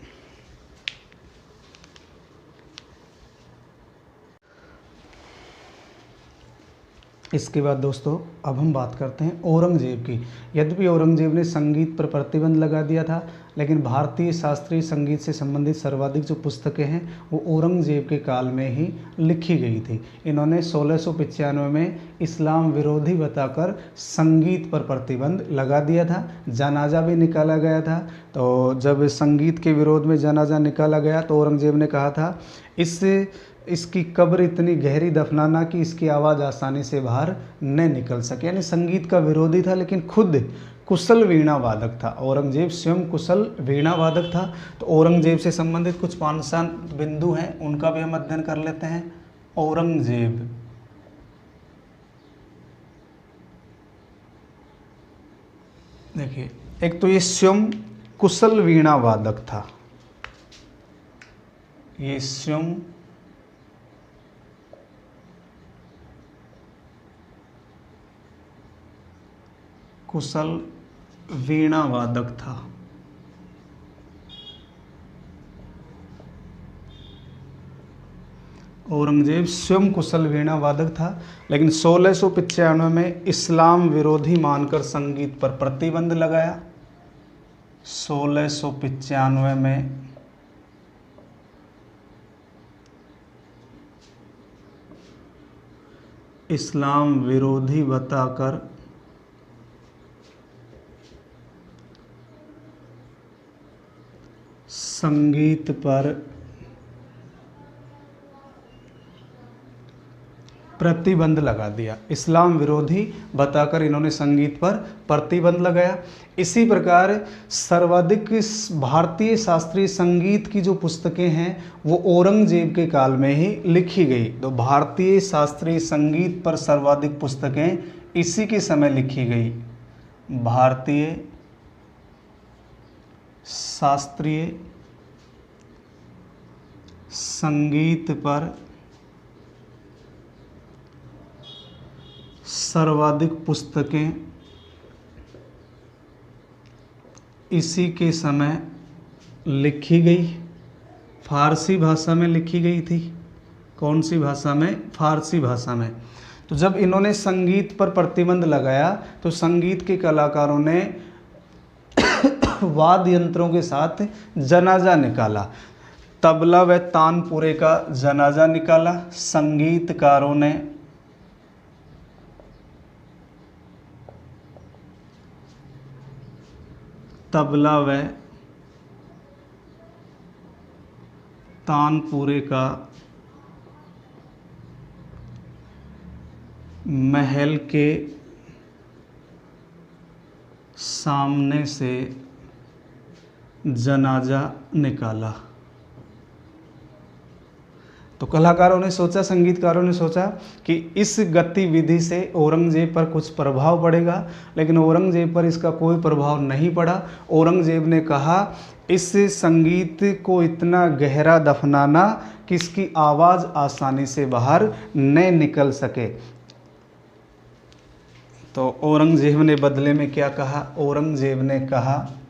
इसके बाद दोस्तों अब हम बात करते हैं औरंगजेब की। यद्यपि औरंगजेब ने संगीत पर प्रतिबंध लगा दिया था, लेकिन भारतीय शास्त्रीय संगीत से संबंधित सर्वाधिक जो पुस्तकें हैं वो औरंगजेब के काल में ही लिखी गई थी। इन्होंने 1695 में इस्लाम विरोधी बताकर संगीत पर प्रतिबंध लगा दिया था। जनाजा भी निकाला गया था। तो जब संगीत के विरोध में जनाजा निकाला गया तो औरंगजेब ने कहा था इसकी कब्र इतनी गहरी दफनाना कि इसकी आवाज़ आसानी से बाहर न निकल सके। यानी संगीत का विरोधी था, लेकिन खुद कुशल वीणा वादक था। औरंगजेब स्वयं कुशल वीणा वादक था। तो औरंगजेब से संबंधित कुछ 5 बिंदु हैं, उनका भी हम अध्ययन कर लेते हैं। औरंगजेब, देखिए, एक तो ये स्वयं कुशल वीणा वादक था। ये स्वयं कुशल वीणा वादक था। औरंगजेब स्वयं कुशल वीणा वादक था, लेकिन 1695 में इस्लाम विरोधी मानकर संगीत पर प्रतिबंध लगाया। 1695 में इस्लाम विरोधी बताकर संगीत पर प्रतिबंध लगा दिया। इस्लाम विरोधी बताकर इन्होंने संगीत पर प्रतिबंध लगाया। इसी प्रकार सर्वाधिक भारतीय शास्त्रीय संगीत की जो पुस्तकें हैं वो औरंगजेब के काल में ही लिखी गई। तो भारतीय शास्त्रीय संगीत पर सर्वाधिक पुस्तकें इसी के समय लिखी गई। भारतीय शास्त्रीय संगीत पर सर्वाधिक पुस्तकें इसी के समय लिखी गई। फारसी भाषा में लिखी गई थी। कौन सी भाषा में? फारसी भाषा में। तो जब इन्होंने संगीत पर प्रतिबंध लगाया तो संगीत के कलाकारों ने वाद्य यंत्रों के साथ जनाजा निकाला। तबला व तानपुरे का जनाजा निकाला। संगीतकारों ने तबला व तानपुरे का महल के सामने से जनाजा निकाला। तो कलाकारों ने सोचा, संगीतकारों ने सोचा कि इस गतिविधि से औरंगजेब पर कुछ प्रभाव पड़ेगा, लेकिन औरंगजेब पर इसका कोई प्रभाव नहीं पड़ा। औरंगजेब ने कहा इस संगीत को इतना गहरा दफनाना कि इसकी आवाज़ आसानी से बाहर न निकल सके। तो औरंगजेब ने बदले में क्या कहा? औरंगजेब ने कहा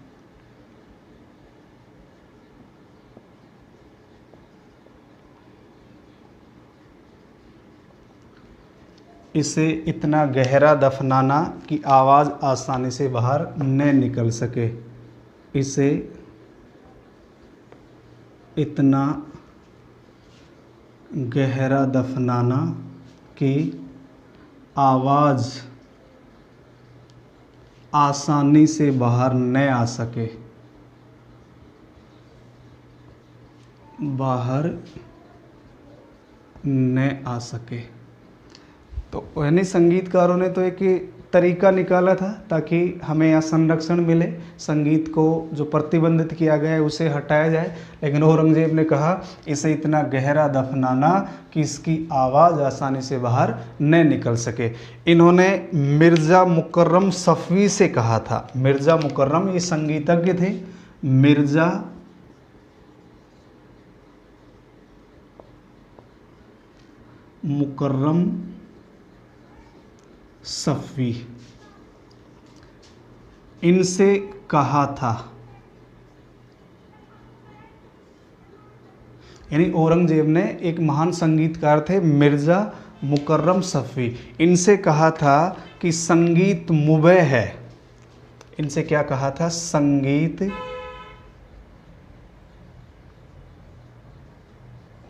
इसे इतना गहरा दफनाना कि आवाज़ आसानी से बाहर न निकल सके। इसे इतना गहरा दफनाना कि आवाज़ आसानी से बाहर न आ सके। बाहर न आ सके। तो यानी संगीतकारों ने तो एक तरीका निकाला था ताकि हमें यहाँ संरक्षण मिले, संगीत को जो प्रतिबंधित किया गया है उसे हटाया जाए। लेकिन औरंगजेब ने कहा इसे इतना गहरा दफनाना कि इसकी आवाज़ आसानी से बाहर न निकल सके। इन्होंने मिर्ज़ा मुकर्रम सफ़वी से कहा था। मिर्ज़ा मुकर्रम ये संगीतज्ञ थे। मिर्ज़ा मुकर्रम सफ़वी, इनसे कहा था, यानी औरंगजेब ने एक महान संगीतकार थे मिर्ज़ा मुकर्रम सफ़वी, इनसे कहा था कि संगीत मुबह है। इनसे क्या कहा था? संगीत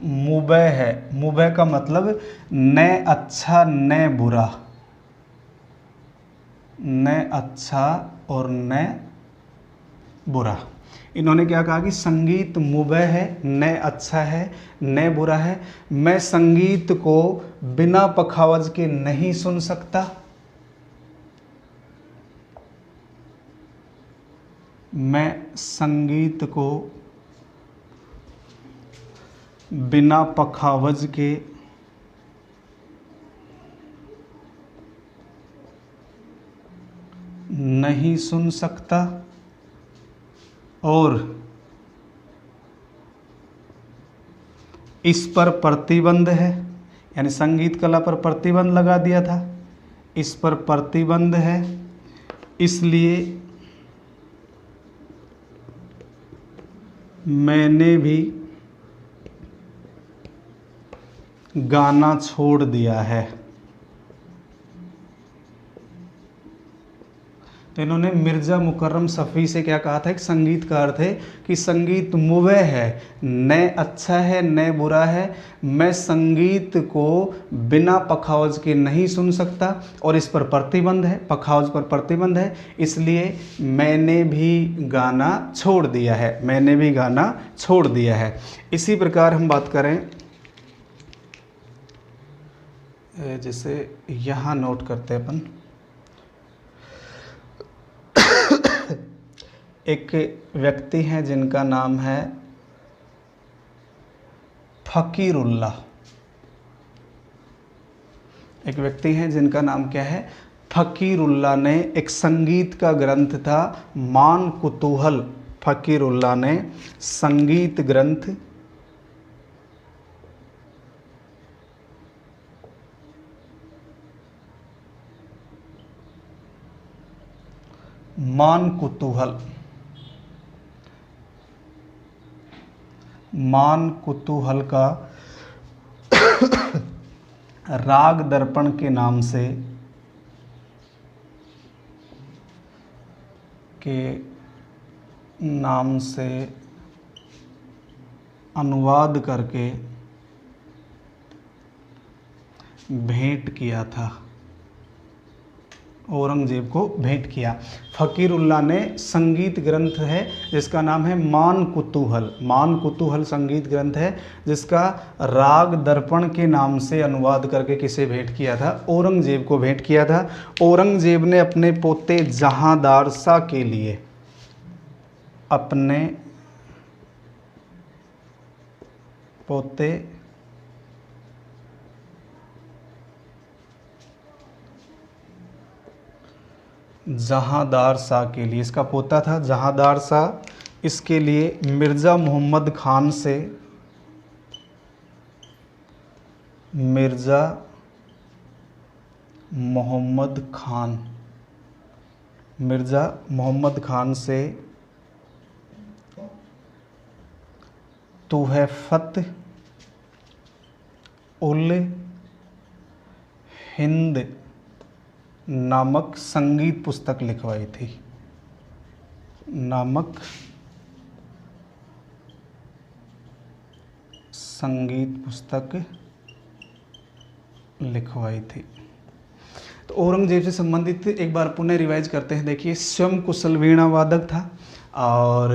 मुबह है। मुबह का मतलब न अच्छा न बुरा, न अच्छा और न बुरा। इन्होंने क्या कहा कि संगीत मुबह है, न अच्छा है न बुरा है। मैं संगीत को बिना पखावज के नहीं सुन सकता। मैं संगीत को बिना पखावज के नहीं सुन सकता और इस पर प्रतिबंध है, यानी संगीत कला पर प्रतिबंध लगा दिया था। इस पर प्रतिबंध है, इसलिए मैंने भी गाना छोड़ दिया है। तो इन्होंने मिर्ज़ा मुकर्रम सफ़ी से क्या कहा था, एक संगीतकार थे, कि संगीत मुबह है, न अच्छा है न बुरा है, मैं संगीत को बिना पखावज के नहीं सुन सकता और इस पर प्रतिबंध है, पखावज पर प्रतिबंध है, इसलिए मैंने भी गाना छोड़ दिया है, मैंने भी गाना छोड़ दिया है। इसी प्रकार हम बात करें, जैसे यहाँ नोट करते हैं अपन, एक व्यक्ति हैं जिनका नाम है फ़कीरुल्लाह। एक व्यक्ति हैं जिनका नाम क्या है, फ़कीरुल्लाह ने एक संगीत का ग्रंथ था मान कुतूहल। फ़कीरुल्लाह ने संगीत ग्रंथ मान कुतूहल, मान कुतूहल का राग दर्पण के नाम से अनुवाद करके भेंट किया था, औरंगजेब को भेंट किया। फ़कीरुल्लाह ने संगीत ग्रंथ है जिसका नाम है मान कुतूहल, मान कुतूहल संगीत ग्रंथ है जिसका राग दर्पण के नाम से अनुवाद करके किसे भेंट किया था, औरंगजेब को भेंट किया था। औरंगजेब ने अपने पोते जहांदार शाह के लिए, अपने पोते जहांदार शाह के लिए, इसका पोता था जहांदार शाह, इसके लिए मिर्ज़ा मोहम्मद खान से, मिर्ज़ा मोहम्मद खान, मिर्ज़ा मोहम्मद खान से तुहफ़त उल हिंद नामक संगीत पुस्तक लिखवाई थी, नामक संगीत पुस्तक लिखवाई थी। तो औरंगजेब से संबंधित एक बार पुनः रिवाइज करते हैं। देखिए, स्वयं कुशल वीणा वादक था और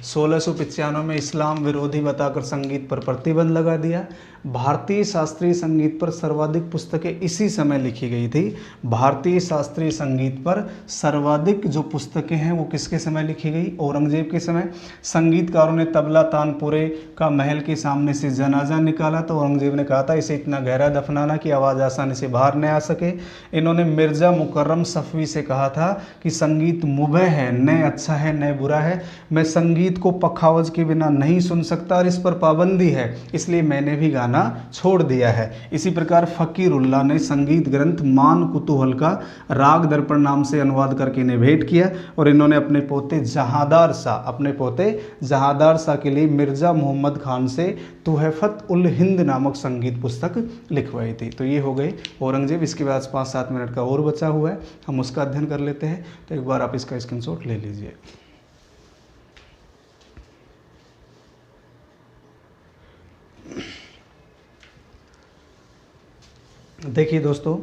1695 में इस्लाम विरोधी बताकर संगीत पर प्रतिबंध लगा दिया। भारतीय शास्त्रीय संगीत पर सर्वाधिक पुस्तकें इसी समय लिखी गई थी। भारतीय शास्त्रीय संगीत पर सर्वाधिक जो पुस्तकें हैं वो किसके समय लिखी गई, औरंगजेब के समय। संगीतकारों ने तबला तानपुरे का महल के सामने से जनाजा निकाला तो औरंगजेब ने कहा था इसे इतना गहरा दफनाना कि आवाज़ आसानी से बाहर न आ सके। इन्होंने मिर्ज़ा मुकर्रम सफ़वी से कहा था कि संगीत मुबह है, न अच्छा है न बुरा है, मैं संगीत को पखावज के बिना नहीं सुन सकता और इस पर पाबंदी है, इसलिए मैंने भी गाना छोड़ दिया है। इसी प्रकार फ़कीरुल्लाह ने संगीत ग्रंथ मान कुतूहल का राग दर्पण नाम से अनुवाद करके इन्हें भेंट किया और इन्होंने अपने पोते जहांदार शाह के लिए मिर्ज़ा मोहम्मद खान से तुहफ़त उल हिंद नामक संगीत पुस्तक लिखवाई थी। तो ये हो गए औरंगजेब। इसके बाद 5-7 मिनट का और बचा हुआ है, हम उसका अध्ययन कर लेते हैं। तो एक बार आप इसका स्क्रीनशॉट ले लीजिए। देखिए दोस्तों,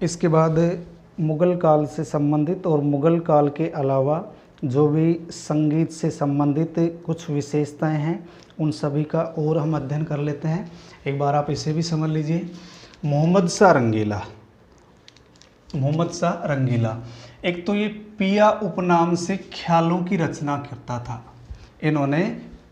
इसके बाद मुग़ल काल से संबंधित और मुग़ल काल के अलावा जो भी संगीत से संबंधित कुछ विशेषताएं हैं उन सभी का और हम अध्ययन कर लेते हैं। एक बार आप इसे भी समझ लीजिए। मोहम्मद शाह रंगीला, एक तो ये पिया उपनाम से ख्यालों की रचना करता था। इन्होंने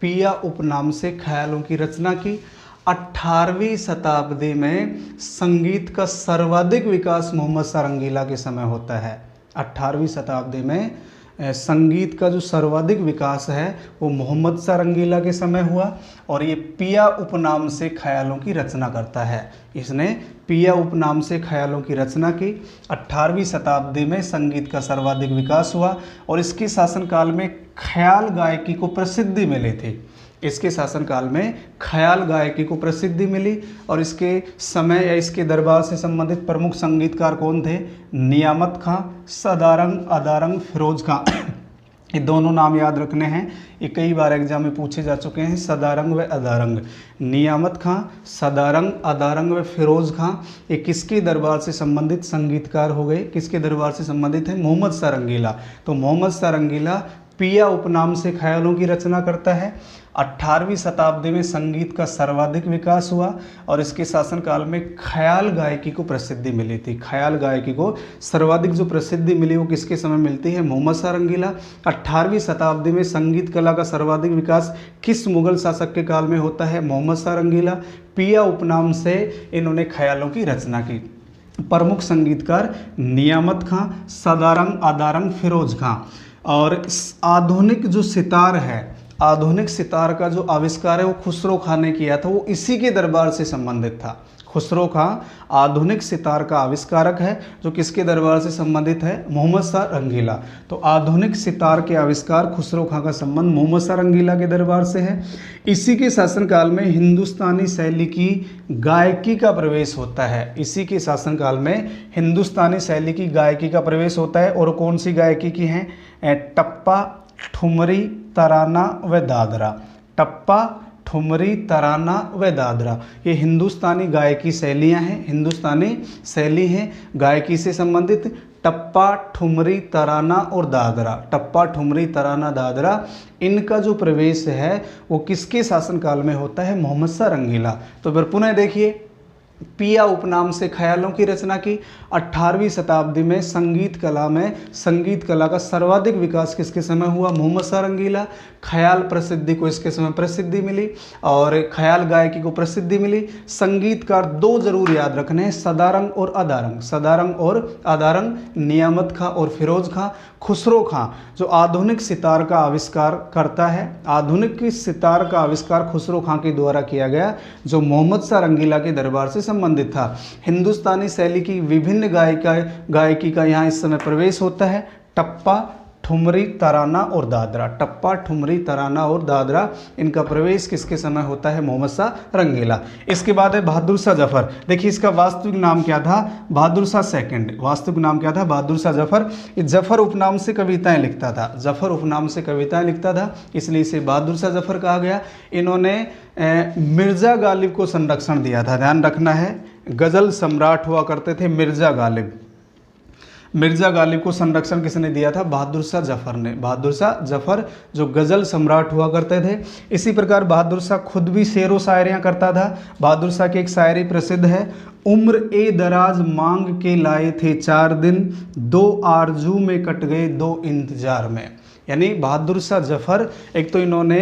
पिया उपनाम से ख्यालों की रचना की। 18वीं शताब्दी में संगीत का सर्वाधिक विकास मोहम्मद शाह रंगीला के समय होता है। 18वीं शताब्दी में संगीत का जो सर्वाधिक विकास है वो मोहम्मद शाह रंगीला के समय हुआ और ये पिया उपनाम से ख्यालों की रचना करता है। इसने पिया उपनाम से ख्यालों की रचना की। 18वीं शताब्दी में संगीत का सर्वाधिक विकास हुआ और इसके शासनकाल में ख्याल गायकी को प्रसिद्धि मिली थी। इसके शासनकाल में ख्याल गायकी को प्रसिद्धि मिली और इसके समय या इसके दरबार से संबंधित प्रमुख संगीतकार कौन थे? नियामत खां, सदारंग, अदारंग, फिरोज खां। ये दोनों नाम याद रखने हैं, ये कई बार एग्जाम में पूछे जा चुके हैं। सदारंग व अदारंग, नियामत खां, सदारंग, अदारंग व फिरोज खां, ये किसके दरबार से संबंधित संगीतकार हो गए? किसके दरबार से संबंधित है? मोहम्मद शाह रंगीला। तो मोहम्मद शाह रंगीला पिया उपनाम से ख्यालों की रचना करता है। 18वीं शताब्दी में संगीत का सर्वाधिक विकास हुआ और इसके शासनकाल में ख्याल गायकी को प्रसिद्धि मिली थी। ख्याल गायकी को सर्वाधिक जो प्रसिद्धि मिली वो किसके समय मिलती है? मोहम्मद शाह रंगीला। 18वीं शताब्दी में संगीत कला का सर्वाधिक विकास किस मुगल शासक के काल में होता है? मोहम्मद शाह रंगीला। पिया उपनाम से इन्होंने ख्यालों की रचना की। प्रमुख संगीतकार नियामत खां, सदारंग, अदारंग, फिरोज खां। और आधुनिक जो सितार है, आधुनिक सितार का जो आविष्कार है वो खुसरो खां ने किया था, वो इसी के दरबार से संबंधित था। खुसरो खां आधुनिक सितार का आविष्कारक है, जो किसके दरबार से संबंधित है? मोहम्मद शाह रंगीला। तो आधुनिक सितार के आविष्कार खुसरो खां का संबंध मोहम्मद शाह रंगीला के दरबार से है। इसी के शासनकाल में हिंदुस्तानी शैली की गायकी का प्रवेश होता है। इसी के शासनकाल में हिंदुस्तानी शैली की गायकी का प्रवेश होता है। और कौन सी गायकी की है? टप्पा, ठुमरी, तराना व दादरा। टप्पा, ठुमरी, तराना व दादरा, ये हिंदुस्तानी गायकी शैलियाँ हैं, हिंदुस्तानी शैली हैं गायकी से संबंधित। टप्पा, ठुमरी, तराना और दादरा, टप्पा, ठुमरी, तराना, दादरा, इनका जो प्रवेश है वो किसके शासनकाल में होता है? मोहम्मद शाह रंगीला। तो फिर पुनः देखिए, पिया उपनाम से ख्यालों की रचना की। 18वीं शताब्दी में संगीत कला का सर्वाधिक विकास किसके समय हुआ? मोहम्मद शाह रंगीला। ख्याल प्रसिद्धि को इसके समय प्रसिद्धि मिली और ख्याल गायकी को प्रसिद्धि मिली। संगीतकार दो जरूर याद रखने हैं, सदारंग और अदारंग। सदारंग और अदारंग, नियामत खां और फिरोज खां। खुसरो खां जो आधुनिक सितार का आविष्कार करता है, आधुनिक सितार का आविष्कार खुसरो खां के द्वारा किया गया, जो मोहम्मद शाह रंगीला के दरबार से संबंधित था। हिंदुस्तानी शैली की विभिन्न गायकी का यहाँ इस समय प्रवेश होता है। टप्पा, ठुमरी, तराना और दादरा। टप्पा, ठुमरी, तराना और दादरा, इनका प्रवेश किसके समय होता है? मोहम्मद शाह रंगीला। इसके बाद है बहादुर शाह जफर। देखिए इसका वास्तविक नाम क्या था? बहादुर शाह सेकंड। वास्तविक नाम क्या था? बहादुर शाह जफर। ये जफर उपनाम से कविताएं लिखता था, जफर उपनाम से कविताएं लिखता था, इसलिए इसे बहादुर शाह जफर कहा गया। इन्होंने मिर्जा गालिब को संरक्षण दिया था, ध्यान रखना है। गज़ल सम्राट हुआ करते थे मिर्जा गालिब। मिर्जा गालिब को संरक्षण किसने दिया था? बहादुर शाह जफर ने। बहादुर शाह जफर जो गज़ल सम्राट हुआ करते थे। इसी प्रकार बहादुर शाह खुद भी शेर व शायरियाँ करता था। बहादुर शाह की एक शायरी प्रसिद्ध है, उम्र ए दराज मांग के लाए थे 4 दिन, 2 आरजू में कट गए 2 इंतजार में। यानी बहादुर शाह जफर, एक तो इन्होंने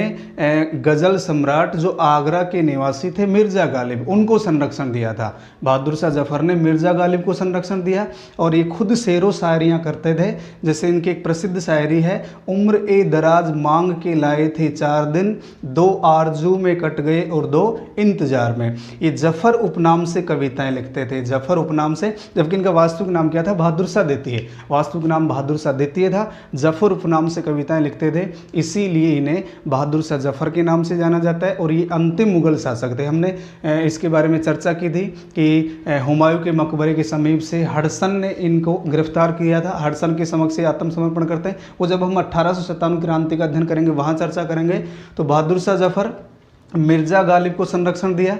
गज़ल सम्राट जो आगरा के निवासी थे मिर्ज़ा गालिब, उनको संरक्षण दिया था। बहादुर शाह जफर ने मिर्ज़ा गालिब को संरक्षण दिया और ये खुद शेरो शायरियाँ करते थे। जैसे इनकी एक प्रसिद्ध शायरी है, उम्र ए दराज मांग के लाए थे 4 दिन, 2 आरजू में कट गए और 2 इंतजार में। ये जफर उपनाम से कविताएं लिखते थे, जफर उपनाम से, जबकि इनका वास्तविक नाम क्या था? बहादुर शाह द्वितीय। वास्तविक नाम बहादुर शाह द्वितीय था, जफर उपनाम से कविताएं लिखते थे, इसीलिए इन्हें बहादुर शाह जफर के नाम से जाना जाता है। और ये अंतिम मुगल शासक थे। हमने इसके बारे में चर्चा की थी कि हुमायूं के मकबरे के समीप से हडसन ने इनको गिरफ्तार किया था। हडसन के समक्ष आत्मसमर्पण करते हैं, वो जब हम 1897 क्रांति का अध्ययन करेंगे वहाँ चर्चा करेंगे। तो बहादुर शाह जफर मिर्जा गालिब को संरक्षण दिया।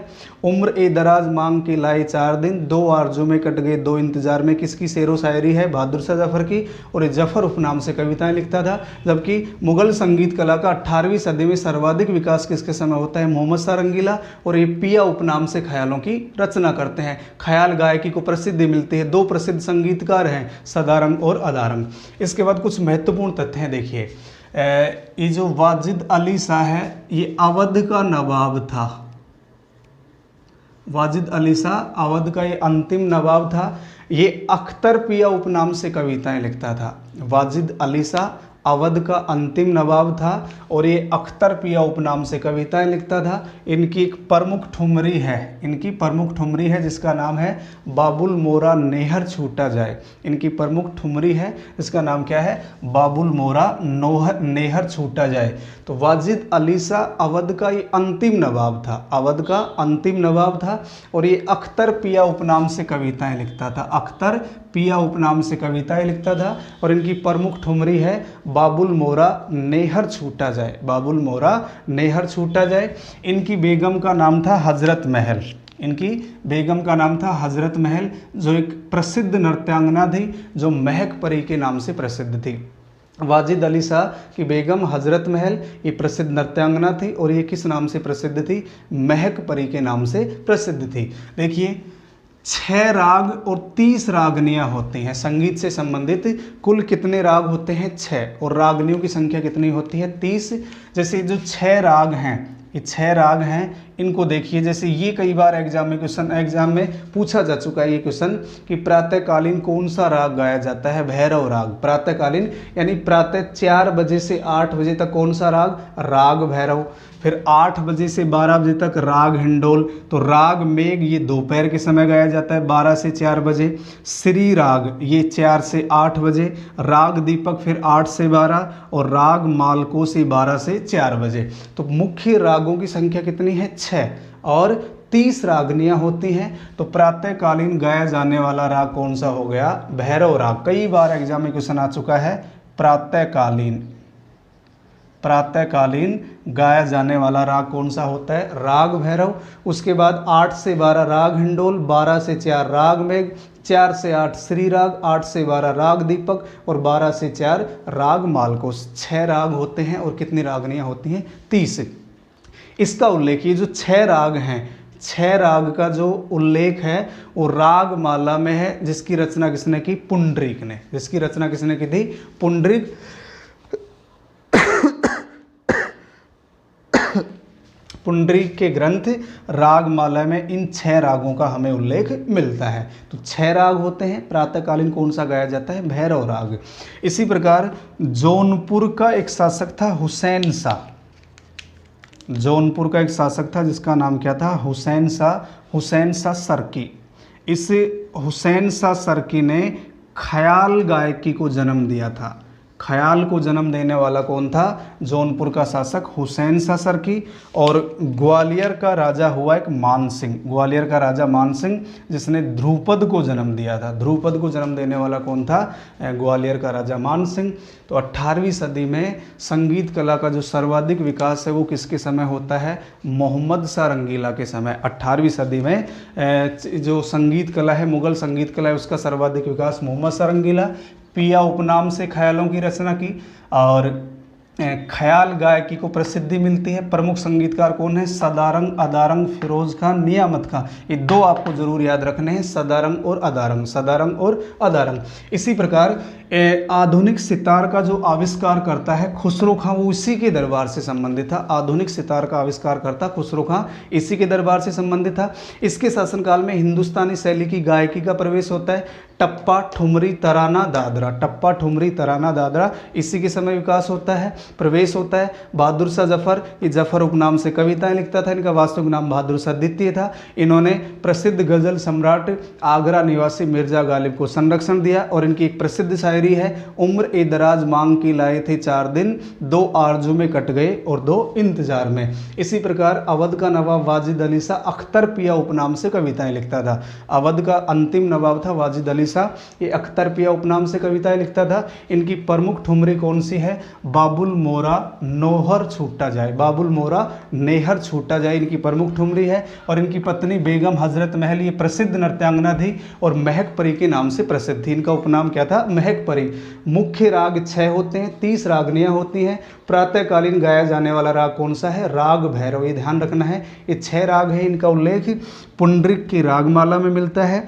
उम्र ए दराज मांग के लाए 4 दिन, 2 आरजू में कट गए 2 इंतजार में, किसकी शेरो शायरी है? बहादुर शाह जफर की। और ये जफर उपनाम से कविताएं लिखता था। जबकि मुगल संगीत कला का 18वीं सदी में सर्वाधिक विकास किसके समय होता है? मोहम्मद शाह रंगीला। और ये पिया उपनाम से ख्यालों की रचना करते हैं। ख्याल गायकी को प्रसिद्धि मिलती है। 2 प्रसिद्ध संगीतकार हैं, सदारंग और अदारंग। इसके बाद कुछ महत्वपूर्ण तथ्य हैं, देखिए। ये जो वाजिद अली शाह है, ये अवध का नवाब था। वाजिद अली शाह अवध का ये अंतिम नवाब था। ये अख्तर पिया उपनाम से कविताएं लिखता था। वाजिद अली शाह अवध का अंतिम नवाब था और ये अख्तर पिया उपनाम से कविताएं लिखता था। इनकी एक प्रमुख ठुमरी है जिसका नाम है बाबुल मोरा नेहर छूटा जाए। इनकी प्रमुख ठुमरी है जिसका नाम क्या है, बाबुल मोरा नेहर छूटा जाए। तो वाजिद अली शाह अवध का ये अंतिम नवाब था, अवध का अंतिम नवाब था और ये अख्तर पिया उपनाम से कविताएं लिखता था, अख्तर पिया उपनाम से कविताएं लिखता था। और इनकी प्रमुख ठुमरी है बाबुल मोरा नेहर छूटा जाए, बाबुल मोरा नेहर छूटा जाए। इनकी बेगम का नाम था हजरत महल, इनकी बेगम का नाम था हजरत महल, जो एक प्रसिद्ध नृत्यांगना थी जो महक परी के नाम से प्रसिद्ध थी। वाजिद अली शाह की बेगम हजरत महल ये प्रसिद्ध नृत्यांगना थी और ये किस नाम से प्रसिद्ध थी, महक परी के नाम से प्रसिद्ध थी। देखिए 6 राग और 30 रागनियाँ होती हैं संगीत से संबंधित। कुल कितने राग होते हैं, 6, और रागनियों की संख्या कितनी होती है, 30। जैसे जो 6 राग हैं, ये 6 राग हैं, इनको देखिए। जैसे ये कई बार एग्जाम में पूछा जा चुका है ये क्वेश्चन कि प्रातःकालीन कौन सा राग गाया जाता है, भैरव राग। प्रातःकालीन यानी प्रातः 4 बजे से 8 बजे तक कौन सा राग, राग भैरव। फिर 8 बजे से 12 बजे तक राग हिंडोल। तो राग मेघ ये दोपहर के समय गाया जाता है 12 से 4 बजे। श्री राग ये 4 से 8 बजे। राग दीपक फिर 8 से 12 और राग मालको से 12 से 4 बजे। तो मुख्य रागों की संख्या कितनी है, 6 और 30 रागनियाँ होती हैं। तो प्रातःकालीन गाया जाने वाला राग कौन सा हो गया, भैरव राग। कई बार एग्जाम में क्वेश्चन आ चुका है प्रातःकालीन गाया जाने वाला राग कौन सा होता है, राग भैरव। उसके बाद 8 से 12 राग हिंडोल, 12 से 4 राग मेघ, 4 से 8 श्री राग, 8 से 12 राग दीपक और 12 से 4 राग मालकोस। 6 राग होते हैं और कितनी रागनियाँ होती हैं, 30। इसका उल्लेख, ये जो 6 राग हैं, 6 राग का जो उल्लेख है वो राग माला में है, जिसकी रचना किसने की, पुंडरीक ने। जिसकी रचना किसने की थी, पुंडरीक। पुंडरीक के ग्रंथ रागमाला में इन 6 रागों का हमें उल्लेख मिलता है। तो 6 राग होते हैं। प्रातःकालीन कौन सा गाया जाता है, भैरव राग। इसी प्रकार जौनपुर का एक शासक था हुसैन शाह। जौनपुर का एक शासक था जिसका नाम क्या था, हुसैन शाह सरकी। इस हुसैन शाह सरकी ने ख्याल गायकी को जन्म दिया था। ख्याल को जन्म देने वाला कौन था, जौनपुर का शासक हुसैन शाह सरकी। और ग्वालियर का राजा हुआ एक मानसिंह, ग्वालियर का राजा मानसिंह, जिसने ध्रुपद को जन्म दिया था। ध्रुपद को जन्म देने वाला कौन था, ग्वालियर का राजा मानसिंह। तो 18वीं सदी में संगीत कला का जो सर्वाधिक विकास है वो किसके समय होता है, मोहम्मद शाह रंगीला के समय। 18वीं सदी में जो संगीत कला है, मुगल संगीत कला है, उसका सर्वाधिक विकास मोहम्मद शाह रंगीला। पिया उपनाम से ख्यालों की रचना की और ख्याल गायकी को प्रसिद्धि मिलती है। प्रमुख संगीतकार कौन है, सदारंग, अदारंग, फिरोज खान, नियामत खान। ये 2 आपको जरूर याद रखने हैं, सदारंग और अदारंग, सदारंग और अदारंग। इसी प्रकार आधुनिक सितार का जो आविष्कार करता है खुसरो खां, वो इसी के दरबार से संबंधित था। आधुनिक सितार का आविष्कार करता खुसरो खां इसी के दरबार से संबंधित था। इसके शासनकाल में हिंदुस्तानी शैली की गायकी का प्रवेश होता है। टप्पा, ठुमरी, तराना, दादरा, टप्पा, ठुमरी, तराना, दादरा, इसी के समय विकास होता है, प्रवेश होता है। बहादुर शाह जफर, ये जफर उपनाम से कविताएं लिखता था। इनका वास्तविक नाम बहादुर शाह द्वितीय था। इन्होंने प्रसिद्ध गजल सम्राट आगरा निवासी मिर्जा गालिब को संरक्षण दिया और इनकी एक प्रसिद्ध शायरी है, उम्र ए दराज मांग की लाए थे 4 दिन, 2 आरजू में कट गए और 2 इंतजार में। इसी प्रकार अवध का नवाब वाजिद अली शाह अख्तर पिया उपनाम से कविताएं लिखता था। अवध का अंतिम नवाब था वाजिद अली शाह, ये अख्तर पिया उपनाम से कविताएं लिखता था। इनकी प्रमुख ठुमरी कौन सी है, बाबुल मोरा नोहर छूटा जाए, बाबुल मोरा नेहर छूटा जाए, इनकी प्रमुख ठुमरी है। और इनकी पत्नी बेगम हजरत महल ये प्रसिद्ध नृत्यांगना थी और महक परी के नाम से प्रसिद्ध थी। इनका उपनाम क्या था, महक परी। मुख्य राग 6 होते हैं, 30 रागनियाँ होती हैं। प्रातःकालीन गाया जाने वाला राग कौन सा है, राग भैरव, ये ध्यान रखना है। ये 6 राग है, इनका उल्लेख पुंडरीक की रागमाला में मिलता है।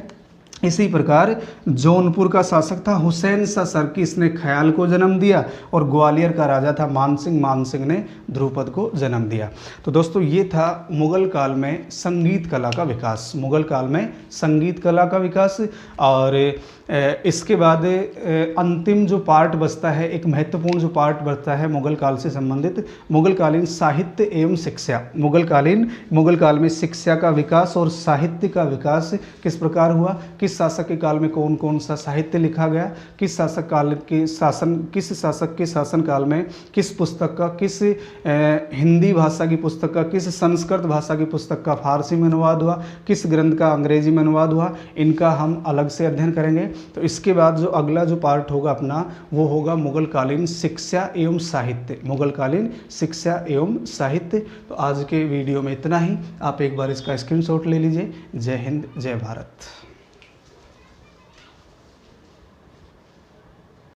इसी प्रकार जौनपुर का शासक था हुसैन शाह सरकी, इसने ख्याल को जन्म दिया और ग्वालियर का राजा था मानसिंह, मानसिंह ने ध्रुपद को जन्म दिया। तो दोस्तों ये था मुगल काल में संगीत कला का विकास, मुगल काल में संगीत कला का विकास। और इसके बाद अंतिम जो पार्ट बचता है, एक महत्वपूर्ण जो पार्ट बचता है मुगल काल से संबंधित, मुगलकालीन साहित्य एवं शिक्षा। मुगल काल में शिक्षा का विकास और साहित्य का विकास किस प्रकार हुआ, किस शासक के काल में कौन कौन सा साहित्य लिखा गया, किस शासक के शासन काल में किस पुस्तक का, किस हिंदी भाषा की पुस्तक का, किस संस्कृत भाषा की पुस्तक का फारसी में अनुवाद हुआ, किस ग्रंथ का अंग्रेजी में अनुवाद हुआ, इनका हम अलग से अध्ययन करेंगे। तो इसके बाद जो अगला जो पार्ट होगा अपना, वो होगा मुगलकालीन शिक्षा एवं साहित्य। मुगलकालीन शिक्षा एवं साहित्य। तो आज के वीडियो में इतना ही। आप एक बार इसका स्क्रीनशॉट ले लीजिए। जय हिंद, जय भारत।